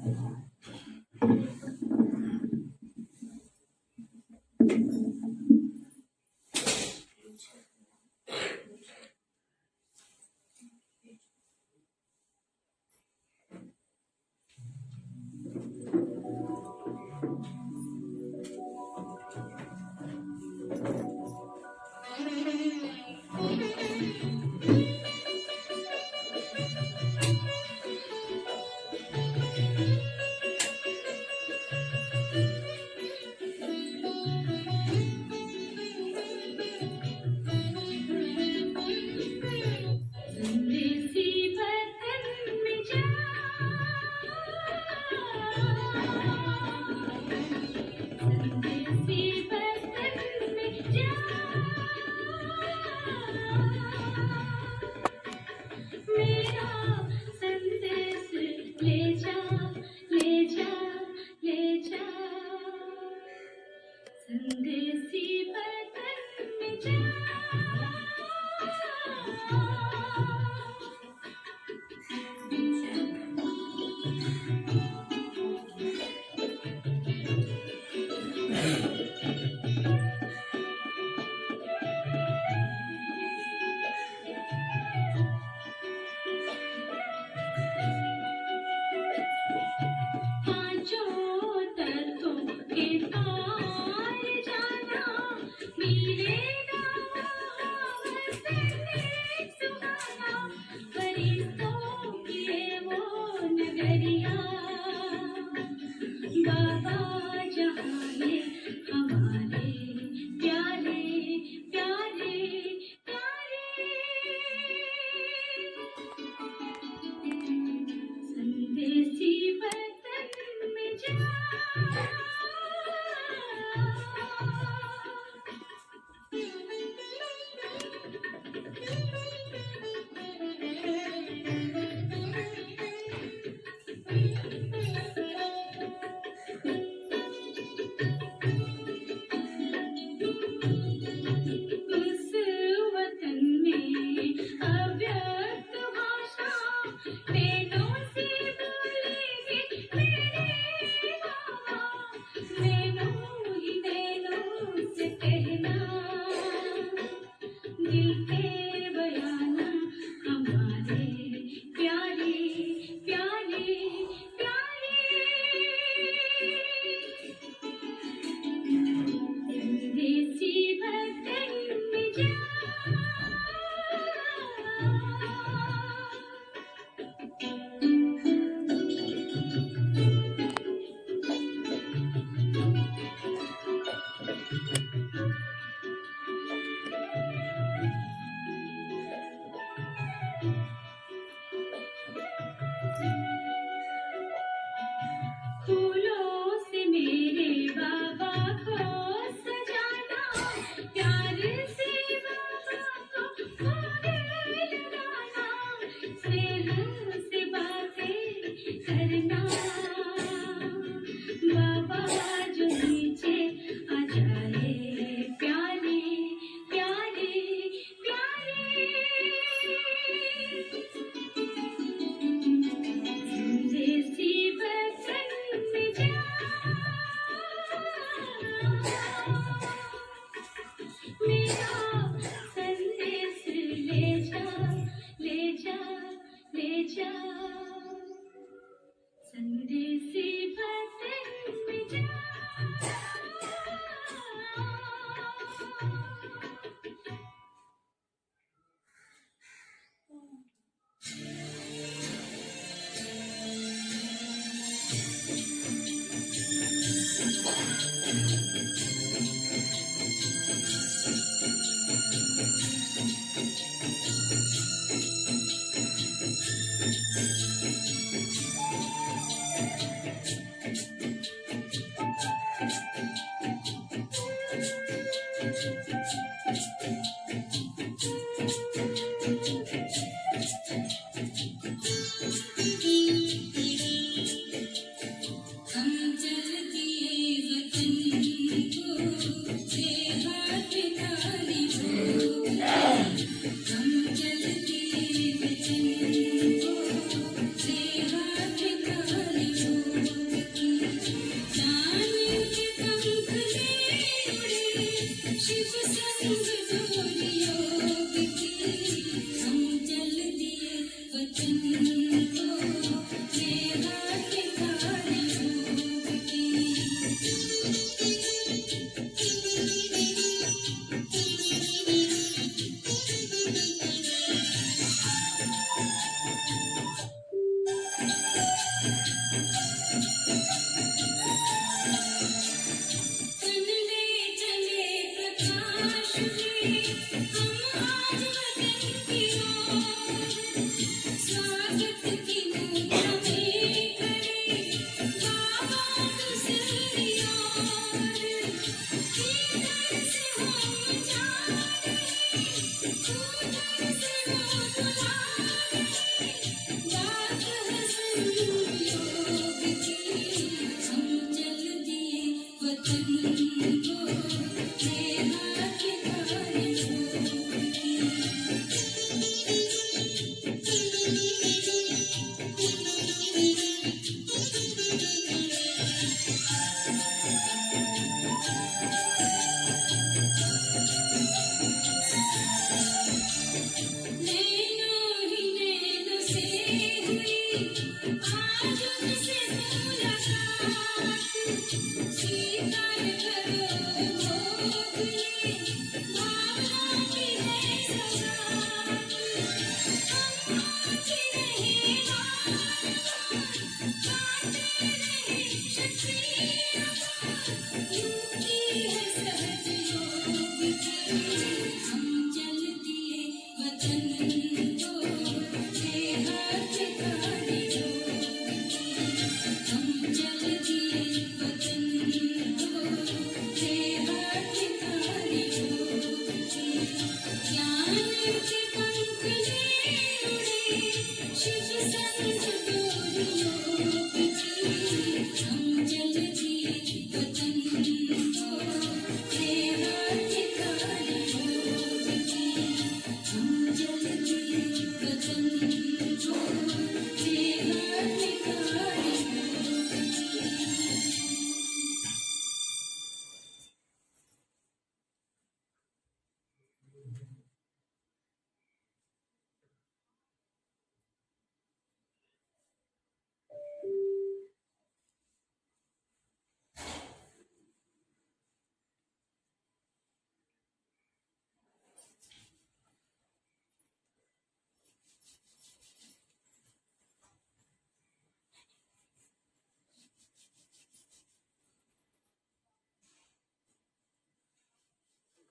शिव संग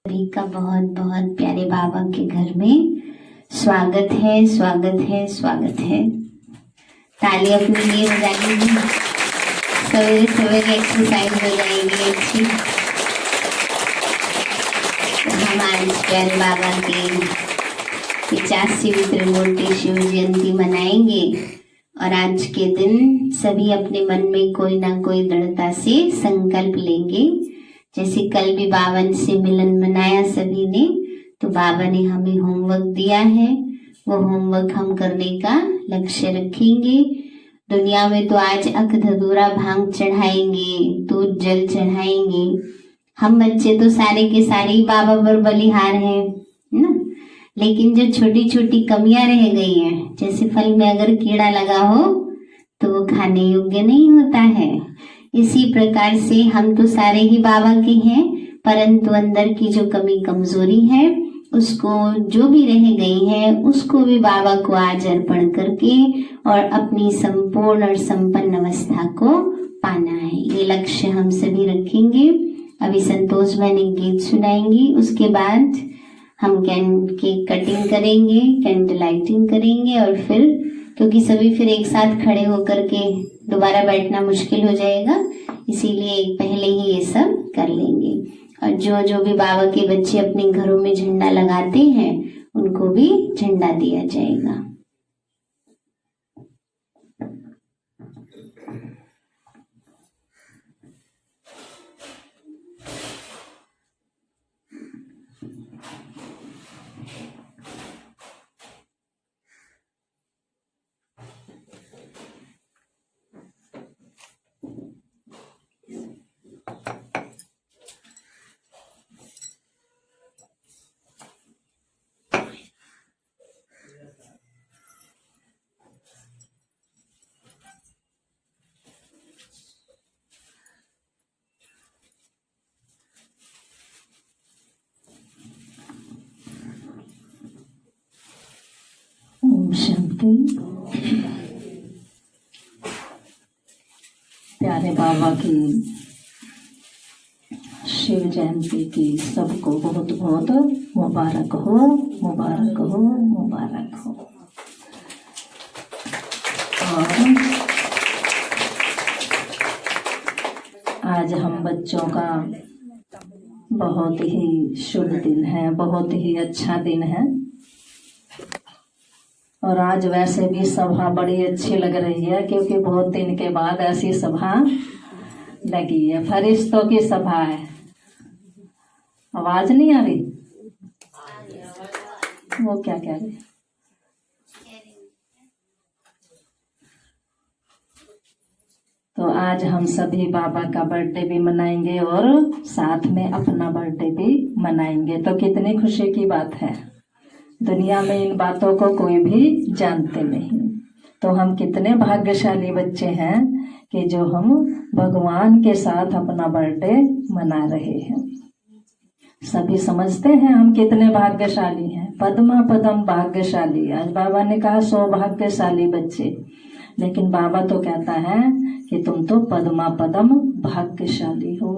सभी का बहुत बहुत प्यारे बाबा के घर में स्वागत है, स्वागत है, स्वागत है। तालियां अपने लिए बजाएंगे, सवेरे सवेरे एक्सरसाइज हो जाएगी अच्छी। तो हम आज प्यारे बाबा की 85वीं त्रिमूर्ति शिव जयंती मनाएंगे और आज के दिन सभी अपने मन में कोई ना कोई दृढ़ता से संकल्प लेंगे। जैसे कल भी बाबा से मिलन मनाया सभी ने, तो बाबा ने हमें होमवर्क दिया है, वो होमवर्क हम करने का लक्ष्य रखेंगे। दुनिया में तो आज अख धतूरा भांग चढ़ाएंगे, दूध जल चढ़ाएंगे। हम बच्चे तो सारे के सारे ही बाबा पर बलिहार हैं ना, लेकिन जो छोटी छोटी कमियां रह गई हैं, जैसे फल में अगर कीड़ा लगा हो तो वो खाने योग्य नहीं होता है। इसी प्रकार से हम तो सारे ही बाबा के हैं, परंतु अंदर की जो कमी कमजोरी है उसको जो भी रह गई है उसको भी बाबा को आज अर्पण करके और अपनी संपूर्ण और संपन्न अवस्था को पाना है। ये लक्ष्य हम सभी रखेंगे। अभी संतोष मैंने गीत सुनाएंगी, उसके बाद हम केक कटिंग करेंगे, कैंडल लाइटिंग करेंगे और फिर क्योंकि सभी फिर एक साथ खड़े होकर के दोबारा बैठना मुश्किल हो जाएगा, इसीलिए पहले ही ये सब कर लेंगे। और जो जो भी बाबा के बच्चे अपने घरों में झंडा लगाते हैं उनको भी झंडा दिया जाएगा। ओम शांति। प्यारे बाबा की शिव जयंती की सबको बहुत बहुत मुबारक हो, मुबारक हो, मुबारक हो। और आज हम बच्चों का बहुत ही शुभ दिन है, बहुत ही अच्छा दिन है। और आज वैसे भी सभा बड़ी अच्छी लग रही है, क्योंकि बहुत दिन के बाद ऐसी सभा लगी है। फरिश्तों की सभा है। आवाज नहीं आ रही? वो क्या कह रही? तो आज हम सभी बाबा का बर्थडे भी मनाएंगे और साथ में अपना बर्थडे भी मनाएंगे। तो कितनी खुशी की बात है। दुनिया में इन बातों को कोई भी जानते नहीं। तो हम कितने भाग्यशाली बच्चे हैं कि जो हम भगवान के साथ अपना बर्थडे मना रहे हैं। सभी समझते हैं हम कितने भाग्यशाली हैं। पद्मा पदम भाग्यशाली। आज बाबा ने कहा सौभाग्यशाली बच्चे, लेकिन बाबा तो कहता है कि तुम तो पद्मा पदम भाग्यशाली हो।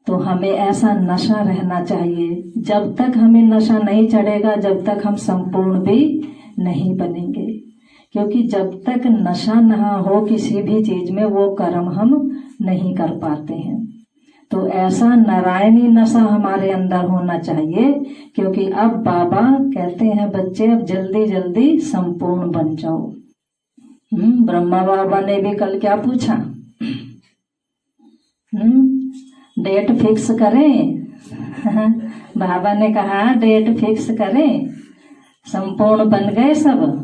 तो हमें ऐसा नशा रहना चाहिए। जब तक हमें नशा नहीं चढ़ेगा, जब तक हम संपूर्ण भी नहीं बनेंगे। क्योंकि जब तक नशा ना हो किसी भी चीज में, वो कर्म हम नहीं कर पाते हैं। तो ऐसा नारायणी नशा हमारे अंदर होना चाहिए। क्योंकि अब बाबा कहते हैं बच्चे अब जल्दी जल्दी संपूर्ण बन जाओ। ब्रह्मा बाबा ने भी कल क्या पूछा? डेट फिक्स करें। बाबा ने कहा डेट फिक्स करें, संपूर्ण बन गए सब।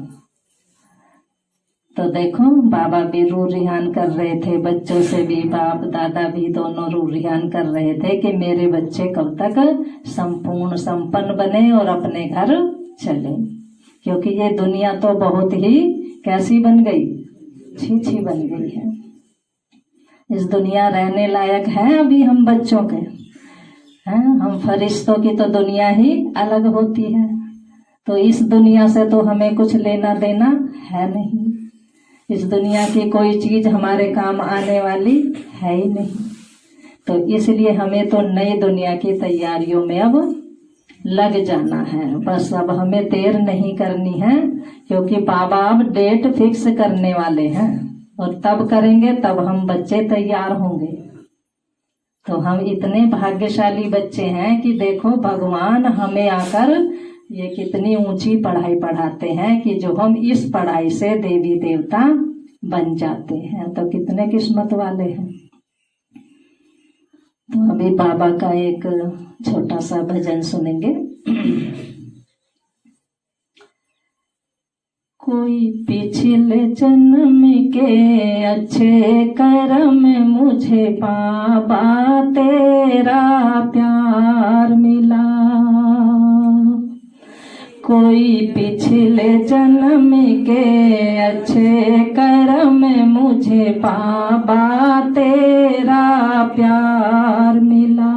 तो देखो बाबा भी रू रिहान कर रहे थे, बच्चों से भी, बाप दादा भी दोनों रू रिहान कर रहे थे कि मेरे बच्चे कब तक संपूर्ण संपन्न बने और अपने घर चले। क्योंकि ये दुनिया तो बहुत ही कैसी बन गई, छी बन गई है। इस दुनिया रहने लायक है अभी हम बच्चों के हैं। हम फरिश्तों की तो दुनिया ही अलग होती है। तो इस दुनिया से तो हमें कुछ लेना देना है नहीं। इस दुनिया की कोई चीज हमारे काम आने वाली है ही नहीं। तो इसलिए हमें तो नई दुनिया की तैयारियों में अब लग जाना है। बस अब हमें देर नहीं करनी है, क्योंकि बाबा अब डेट फिक्स करने वाले हैं। और तब करेंगे तब हम बच्चे तैयार होंगे। तो हम इतने भाग्यशाली बच्चे हैं कि देखो भगवान हमें आकर ये कितनी ऊंची पढ़ाई पढ़ाते हैं कि जो हम इस पढ़ाई से देवी देवता बन जाते हैं। तो कितने किस्मत वाले हैं। तो अभी बाबा का एक छोटा सा भजन सुनेंगे। कोई पिछले जन्म के अच्छे कर्म मुझे बाबा तेरा प्यार मिला। कोई पिछले जन्म के अच्छे कर्म मुझे बाबा तेरा प्यार मिला।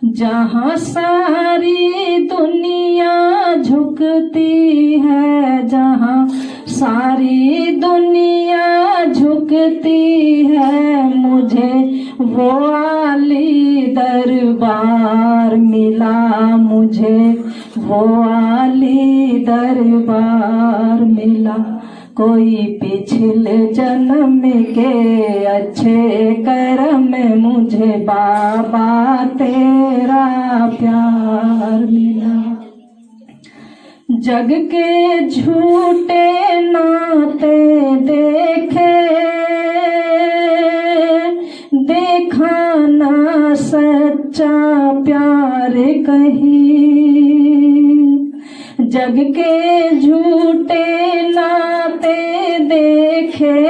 जहाँ सारी दुनिया झुकती है, जहाँ सारी दुनिया झुकती है, मुझे वो आली दरबार मिला। मुझे वो आली दरबार मिला। कोई पिछले जन्म के अच्छे कर्म मुझे बाबा तेरा प्यार मिला। जग के झूठे नाते देखे, देखा ना सच्चा प्यार कहीं। जग के झूठे नाते देखे,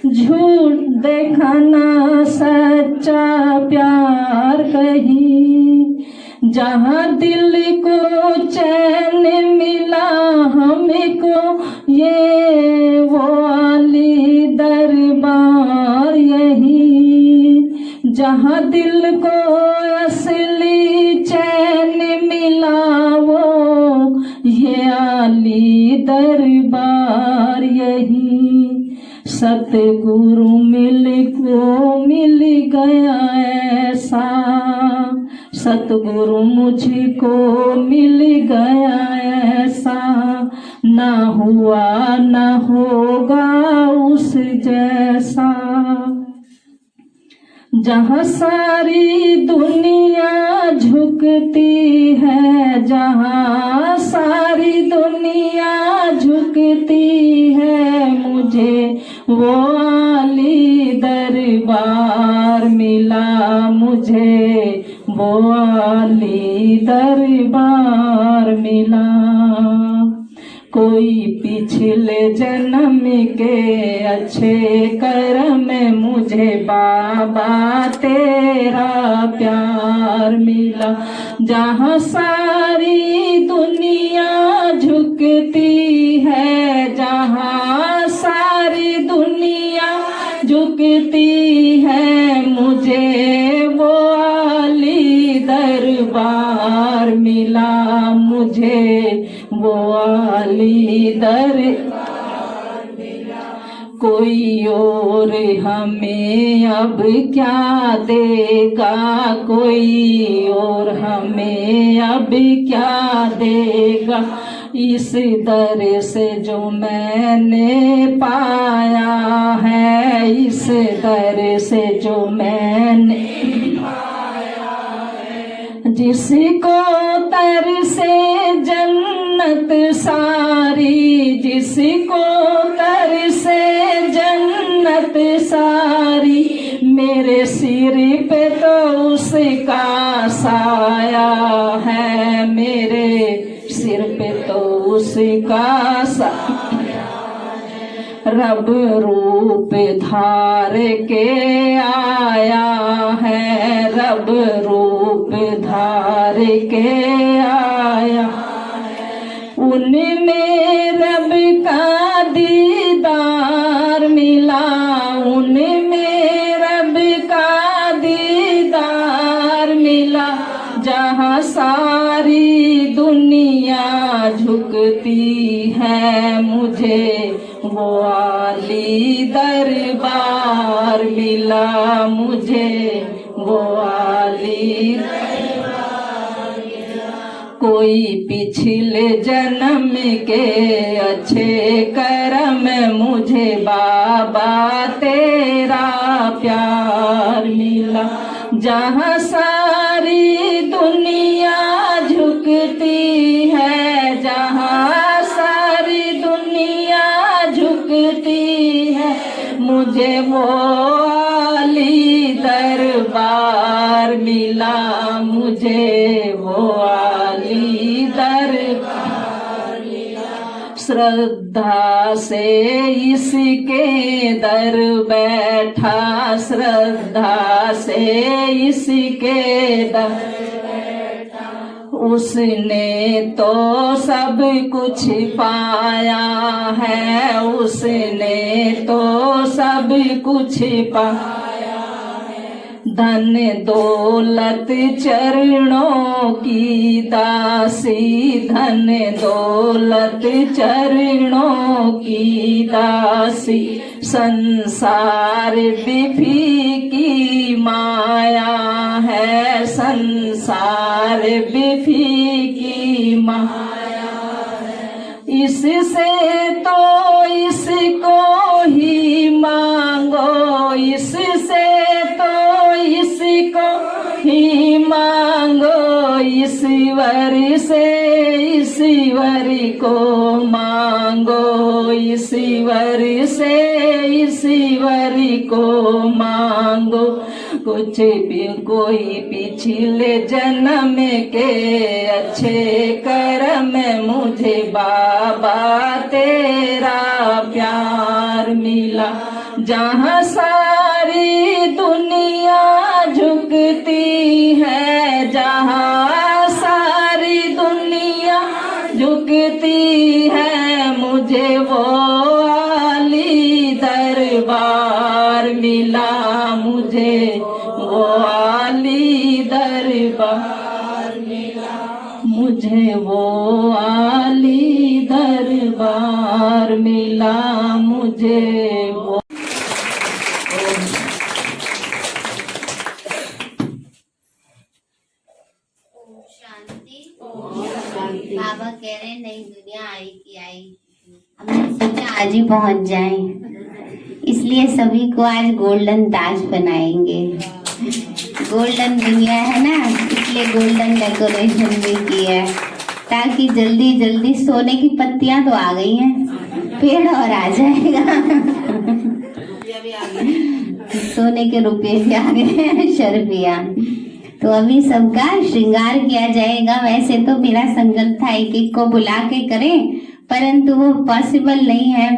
झूठ देखा ना सच्चा प्यार कहीं। जहाँ दिल को चैन मिला हमको, ये वो आली दरबार यही। जहाँ दिल को असली चैन मिला, वो ये आली दरबार यही। सतगुरु मिल गया ऐसा, सतगुरु मुझको मिल गया ऐसा, ना हुआ ना होगा उस जैसा। जहाँ सारी दुनिया झुकती है, जहाँ सारी दुनिया झुकती है, मुझे वो आली दरबार मिला, मुझे वो आली दरबार मिला। कोई पिछले जन्म के अच्छे कर्म मुझे बाबा तेरा प्यार मिला। जहाँ सारी दुनिया झुकती है, जहाँ सारी दुनिया झुकती है, मुझे वो आली दरबार मिला, मुझे वो आली दरबार मिला। कोई और हमें अब क्या देगा, कोई और हमें अब क्या देगा, इस दर से जो मैंने पाया है, इस दर से जो मैंने पाया है। जिसको तर से जन्नत सारी, जिसको तर से जन्नत सारी, मेरे सिर पे तो उसका साया है, मेरे सिर पे तो उसका साया है। रब रूप धार के आया है, रब रूप धार के आया, उनमें रब का दीदार मिला, उनमें रब का दीदार मिला। जहाँ सारी दुनिया झुकती है, मुझे वो आली दरबार मिला, मुझे वो आली दरबार मिला। कोई पिछले जन्म के अच्छे कर्म मुझे बाबा तेरा प्यार मिला। जहाँ सारी दुनिया झुकती है, जहाँ सारी दुनिया झुकती है, मुझे वो आली दरबार मिला, मुझे वो आली दरबार मिला। श्रद्धा से इसके दर बैठा, श्रद्धा से इसके दर बैठा, उसने तो सब कुछ पाया है, उसने तो सब कुछ पाया है। धन दौलत चरणों की दासी, धन दौलत चरणों की दासी, संसार विधि की माया है, संसार विधि की माया है। इससे तो इसको ही मांगो, इससे तो इसको ही मांगो, ईश्वर से ईश्वर को मांगो, ईश्वर से ईश्वर को मांगो। कुछ भी कोई पिछले जन्म के अच्छे कर्म मुझे बाबा तेरा प्यार मिला। जहाँ सारी दुनिया झुकती है, जहाँ सारी दुनिया झुकती है, मुझे वो आली दरबार मिला, मुझे वो आली दरबार मिला, मुझे वो आली दरबार मिला, मुझे वो बाबा कह रहे हैं नई दुनिया आई की आई, हमने सोचा आज ही पहुंच जाएं, इसलिए सभी को आज गोल्डन ताज बनाएंगे। गोल्डन दुनिया है ना, इसलिए गोल्डन डेकोरेशन भी की है, ताकि जल्दी जल्दी सोने की पत्तियां तो आ गई हैं, पेड़ और आ जाएगा। सोने के रुपये भी आ गए हैं, शर्फिया। तो अभी सबका श्रृंगार किया जाएगा। वैसे तो मेरा संकल्प था एक एक को बुला के करें, परंतु वो पॉसिबल नहीं है,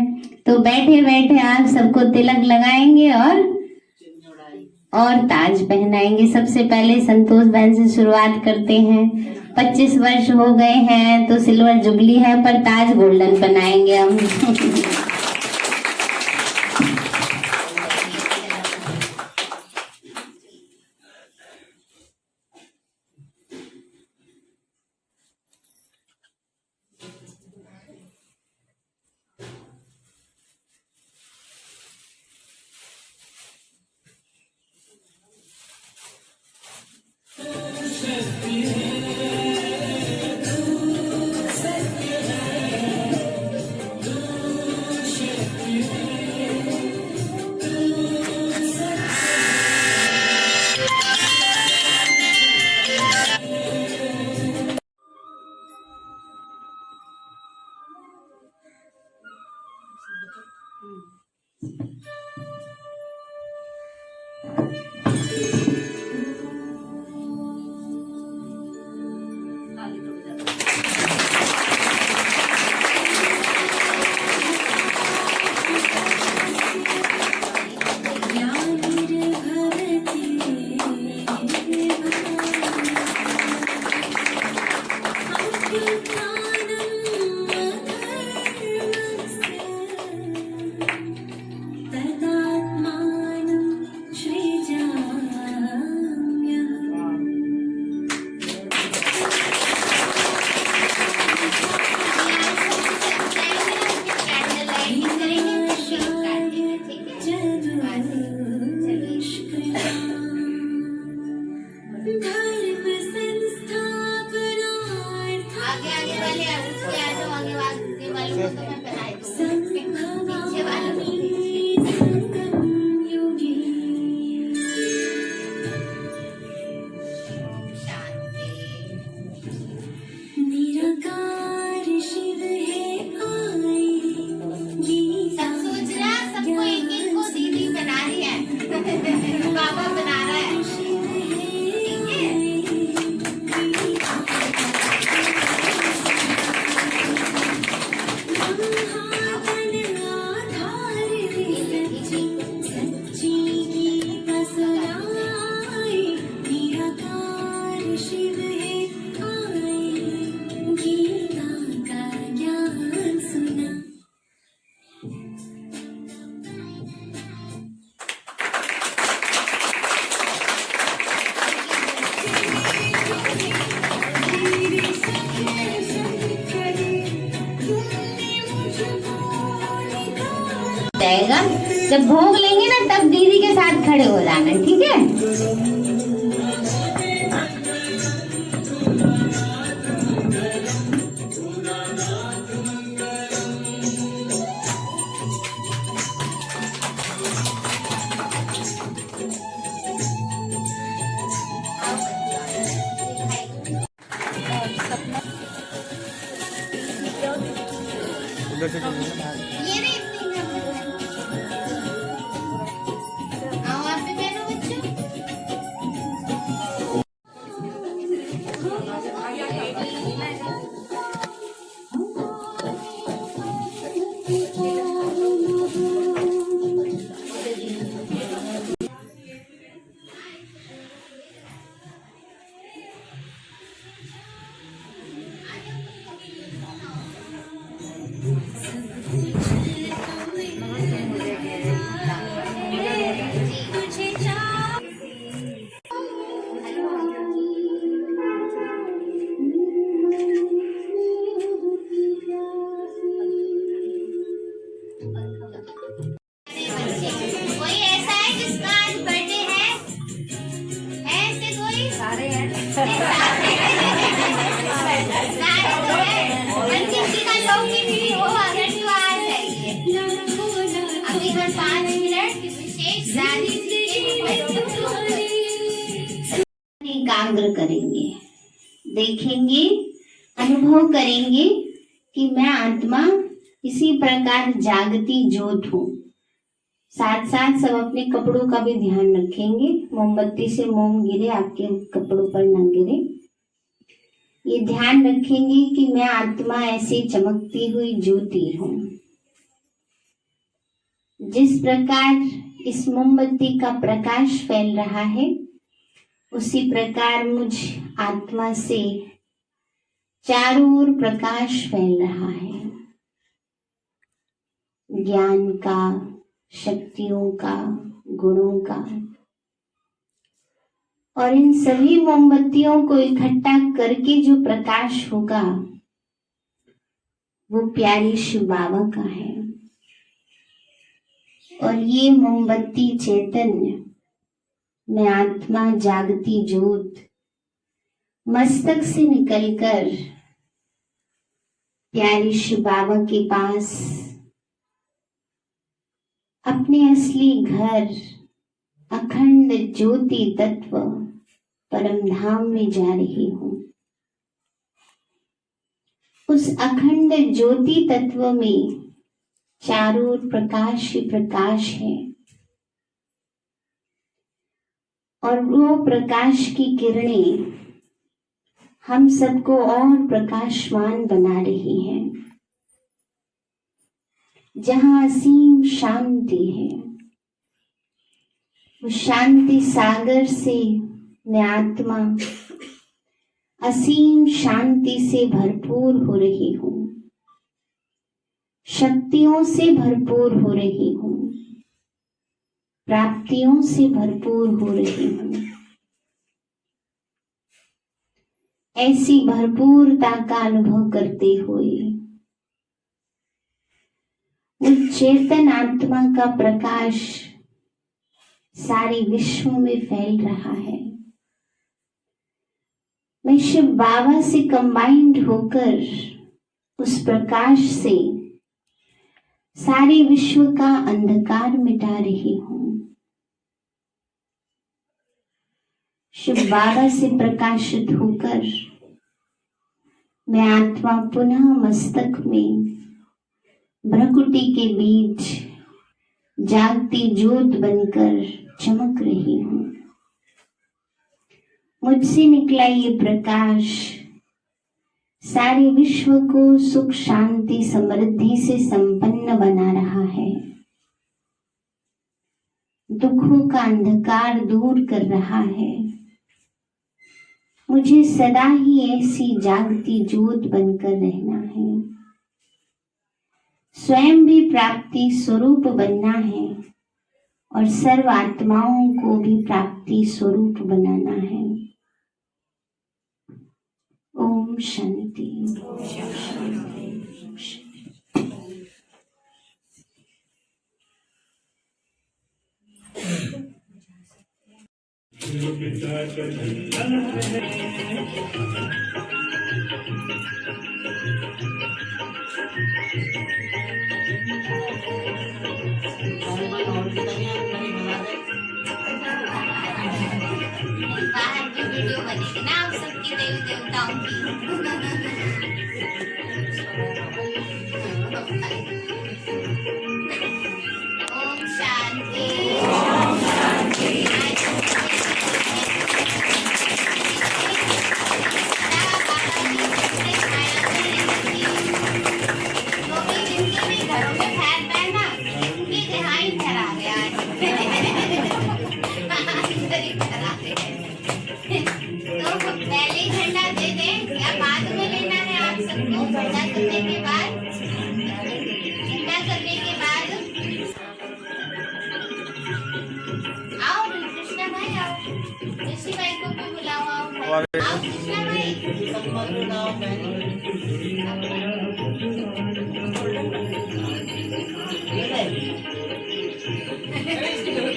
तो बैठे बैठे आप सबको तिलक लगाएंगे और ताज पहनाएंगे। सबसे पहले संतोष बहन से शुरुआत करते हैं। 25 वर्ष हो गए हैं तो सिल्वर जुबली है, पर ताज गोल्डन बनाएंगे हम। जाएगा। जब भोग लेंगे ना तब दीदी के साथ खड़े हो जाना, ठीक है। ये नहीं आओ आप भी पहनो बच्चों। कोई ऐसा है जिसका आज बर्थडे है ऐसे कोई? सारे हैं। सारे तो हैं। एकाग्र करेंगे, देखेंगे, अनुभव करेंगे कि मैं आत्मा इसी प्रकार जागती ज्योत हूँ। साथ साथ सब अपने कपड़ों का भी ध्यान रखेंगे, मोमबत्ती से मोम गिरे आपके कपड़ों पर न गिरे। ये ध्यान रखेंगे कि मैं आत्मा ऐसी चमकती हुई ज्योति हूँ। जिस प्रकार इस मोमबत्ती का प्रकाश फैल रहा है, उसी प्रकार मुझ आत्मा से चारों ओर प्रकाश फैल रहा है, ज्ञान का, शक्तियों का, गुणों का। और इन सभी मोमबत्तियों को इकट्ठा करके जो प्रकाश होगा वो प्यारे शिव बाबा का है। और ये मोमबत्ती चैतन्य, मैं आत्मा जागती ज्योत, मस्तक से निकलकर प्यारे शिव बाबा के पास अपने असली घर अखंड ज्योति तत्व परम धाम में जा रही हूँ। उस अखंड ज्योति तत्व में चारों ओर प्रकाश ही प्रकाश है और वो प्रकाश की किरणें हम सबको और प्रकाशमान बना रही हैं। जहां असीम शांति है, उस शांति सागर से मैं आत्मा असीम शांति से भरपूर हो रही हूँ, शक्तियों से भरपूर हो रही हूँ, प्राप्तियों से भरपूर हो रही हूँ। ऐसी भरपूरता का अनुभव करते हुए उस चेतन आत्मा का प्रकाश सारे विश्व में फैल रहा है। मैं शिव बाबा से कंबाइंड होकर उस प्रकाश से सारे विश्व का अंधकार मिटा रही हूँ। शिव बाबा से प्रकाशित होकर मैं आत्मा पुनः मस्तक में भ्रकुटी के बीच जागती ज्योत बनकर चमक रही हूँ। मुझसे निकला ये प्रकाश सारे विश्व को सुख शांति समृद्धि से संपन्न बना रहा है, दुखों का अंधकार दूर कर रहा है। मुझे सदा ही ऐसी जागती ज्योत बनकर रहना है, स्वयं भी प्राप्ति स्वरूप बनना है और सर्व आत्माओं को भी प्राप्ति स्वरूप बनाना है। ओम शांति। बाहर की वीडियो बनेगी ना आप सबकी देवी देवताओं की। ओम शांति। ओम शांति।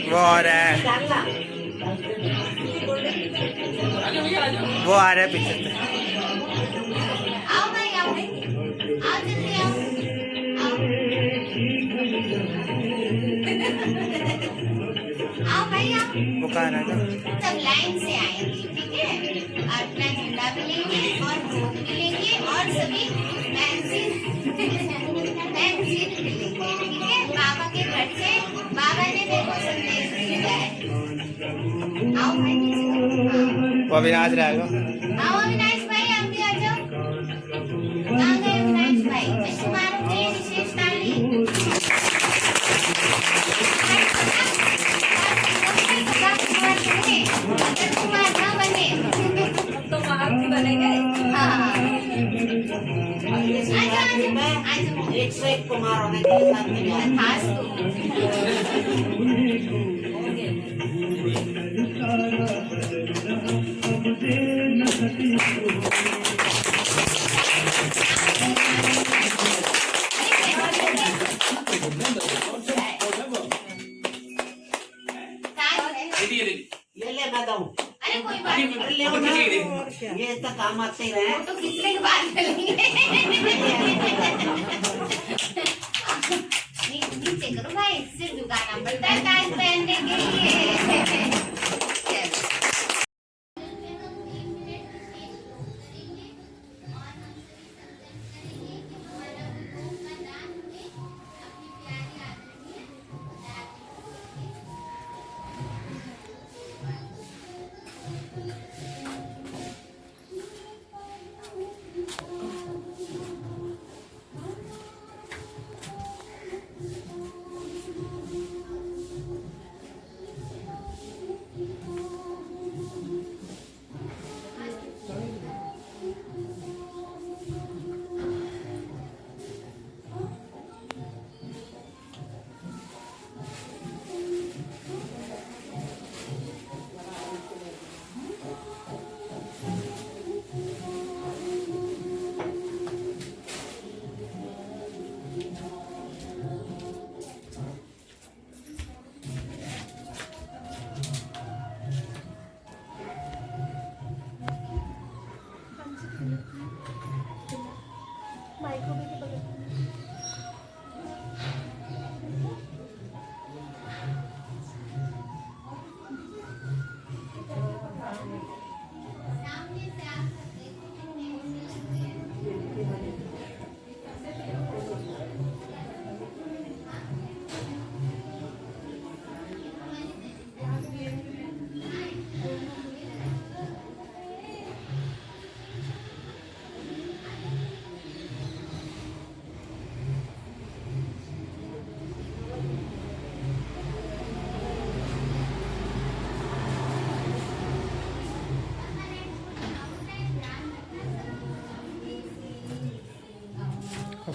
वो आ रहा है, वो आ रहा है पीछे से। आओ भाई, आओ भाई, आओ जल्दी आओ, आओ भाई, आओ। वो कहाँ रहा था? सब लाइन से आएंगे, ठीक है। अपना झंडा भी लेंगे और भोग भी लेंगे और सभी पेंसिल भी लेंगे, ठीक है। बाबा के घर से बाबा ने देखो संदेश दिया है। आओ भाई नीचे। वो अविनाश रहेगा। आओ अविनाश भाई, आप भी आ जाओ। कहाँ गए अविनाश भाई? मैं तुम्हारे लिए विशेष ताली। तो महात्मा बनेंगे। एक से एक कुमार होने के साथ में ले ले मैं दूं। अरे कोई बात नहीं, अरे ले ना, ये तो काम आते ही रहे। तो कितने की बात करेंगे। नीचे करो भाई, सिर झुकाना पड़ता है ताज पहनने के लिए।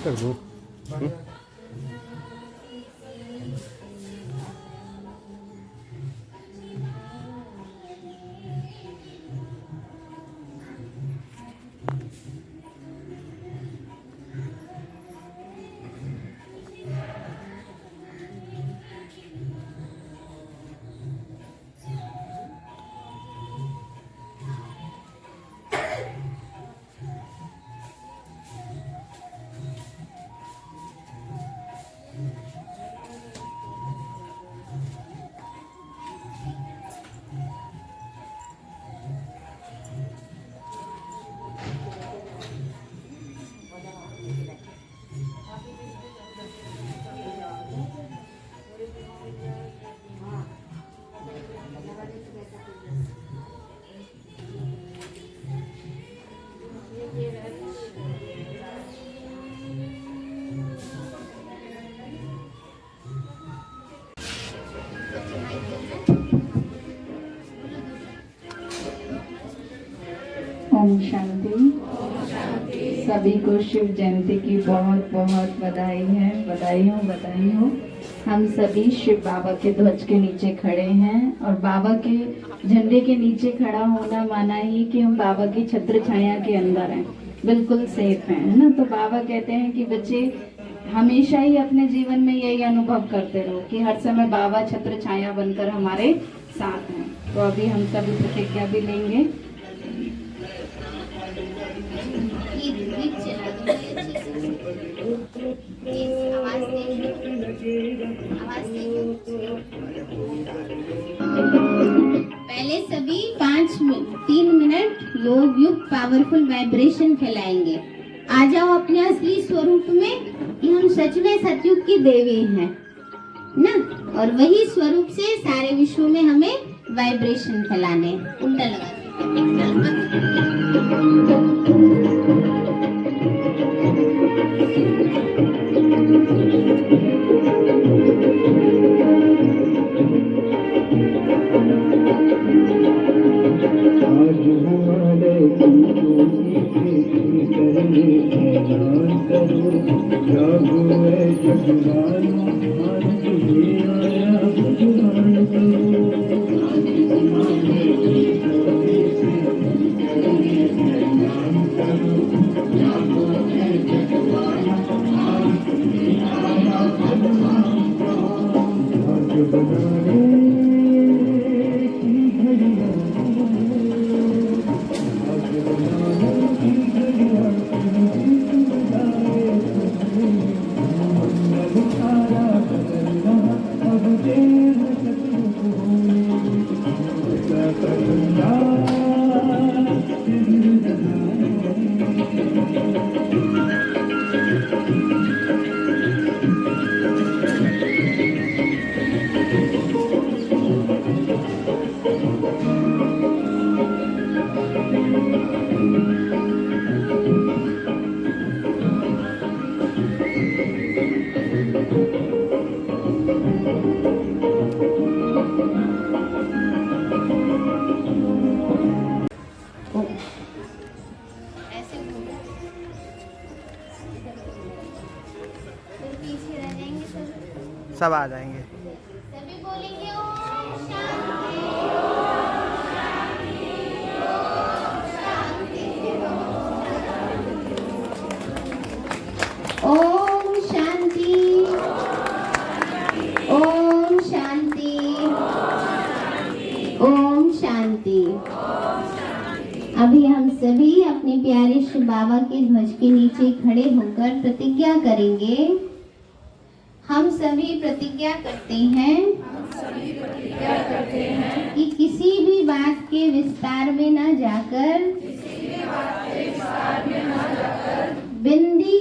कर दो। ओम शांति। सभी को शिव जयंती की बहुत बहुत बधाई है। बधाई हो। हम सभी शिव बाबा के ध्वज के नीचे खड़े हैं और बाबा के झंडे के नीचे खड़ा होना माना ही कि हम बाबा की छत्र छाया के अंदर हैं, बिल्कुल सेफ हैं, है ना। तो बाबा कहते हैं कि बच्चे हमेशा ही अपने जीवन में यही अनुभव करते रहो कि हर समय बाबा छत्र छाया बनकर हमारे साथ हैं। तो अभी हम सभी प्रतिज्ञा भी लेंगे। गीत चला दो अच्छे से। तेज आवाज पहले सभी 3 मिनट योग युक्त पावरफुल वाइब्रेशन फैलाएंगे। आ जाओ अपने असली स्वरूप में कि हम सच में सतयुग की देवी हैं ना, और वही स्वरूप से सारे विश्व में हमें वाइब्रेशन फैलाने हैं। उल्टा लगा आज हमारे करने ऐलान करो, जागो ऐ जगवानो, आज तुझे आया भगवान करो। आज हमारे ऐलान करो, जागो ऐ जगवानो, आज तुझे आया भगवान करो। आज बनाने की घड़ियां ऐसे घूमो, फिर पीछे रह जाएंगे सब आ जाएंगे। सभी बोलेंगे ओम शांति। ओम शांति, ओम शांति, ओम शांति। अभी हम सभी अपने प्यारे शिव बाबा के ध्वज के नीचे खड़े होकर प्रतिज्ञा करेंगे। हम सभी प्रतिज्ञा करते हैं कि किसी भी बात के विस्तार में न जाकर बिंदी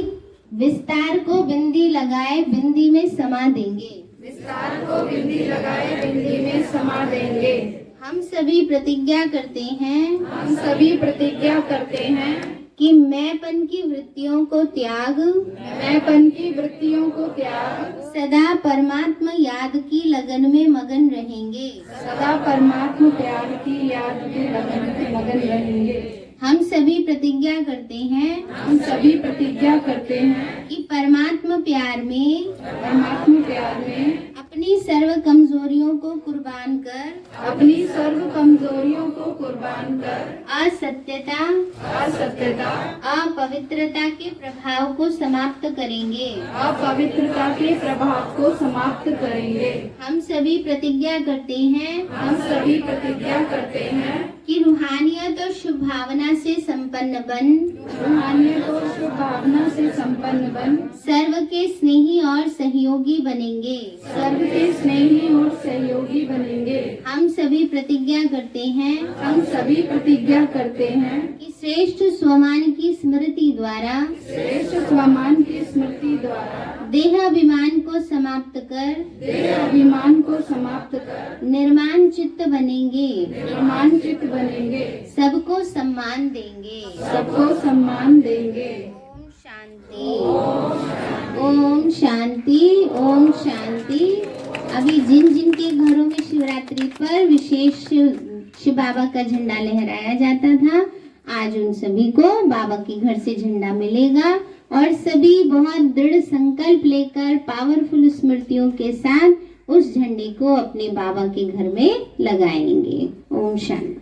विस्तार को बिंदी लगाए बिंदी में समा देंगे। विस्तार को बिंदी लगाए बिंदी में समा देंगे। हम सभी प्रतिज्ञा करते हैं हम सभी प्रतिज्ञा करते हैं कि मैंपन की वृत्तियों को त्याग, मैंपन की वृत्तियों को त्याग, सदा परमात्मा याद की लगन में मगन रहेंगे। सदा परमात्मा प्यार की याद में मगन रहेंगे। हम सभी प्रतिज्ञा करते हैं हम सभी प्रतिज्ञा करते हैं कि परमात्मा प्यार में परमात्मा प्यार में अपनी सर्व कमजोरियों को कुर्बान कर, अपनी सर्व कमजोरियों को कुर्बान कर, असत्यता, असत्यता, अपवित्रता के प्रभाव को समाप्त करेंगे। अपवित्रता के प्रभाव को समाप्त करेंगे। हम सभी प्रतिज्ञा करते हैं हम सभी प्रतिज्ञा करते हैं कि रूहानियत और शुभ भावना से संपन्न बन, रूहानियत और शुभ भावना से संपन्न बन, सर्व के स्नेही और सहयोगी बनेंगे। सर्व के स्नेही और सहयोगी बनेंगे। हम सभी प्रतिज्ञा करते हैं हम सभी प्रतिज्ञा करते हैं कि श्रेष्ठ स्वमान की स्मृति द्वारा, श्रेष्ठ स्वमान की स्मृति द्वारा देह अभिमान को समाप्त कर, देह अभिमान को समाप्त कर, निर्माण चित्त बनेंगे। निर्माण चित्त बनेंगे। सबको सम्मान देंगे। सबको सम्मान देंगे। ओम शांति, ओम शांति, ओम शांति। अभी जिन जिन के घरों में शिवरात्रि पर विशेष शिव बाबा का झंडा लहराया जाता था, आज उन सभी को बाबा के घर से झंडा मिलेगा और सभी बहुत दृढ़ संकल्प लेकर पावरफुल स्मृतियों के साथ उस झंडे को अपने बाबा के घर में लगाएंगे। ओम शांति।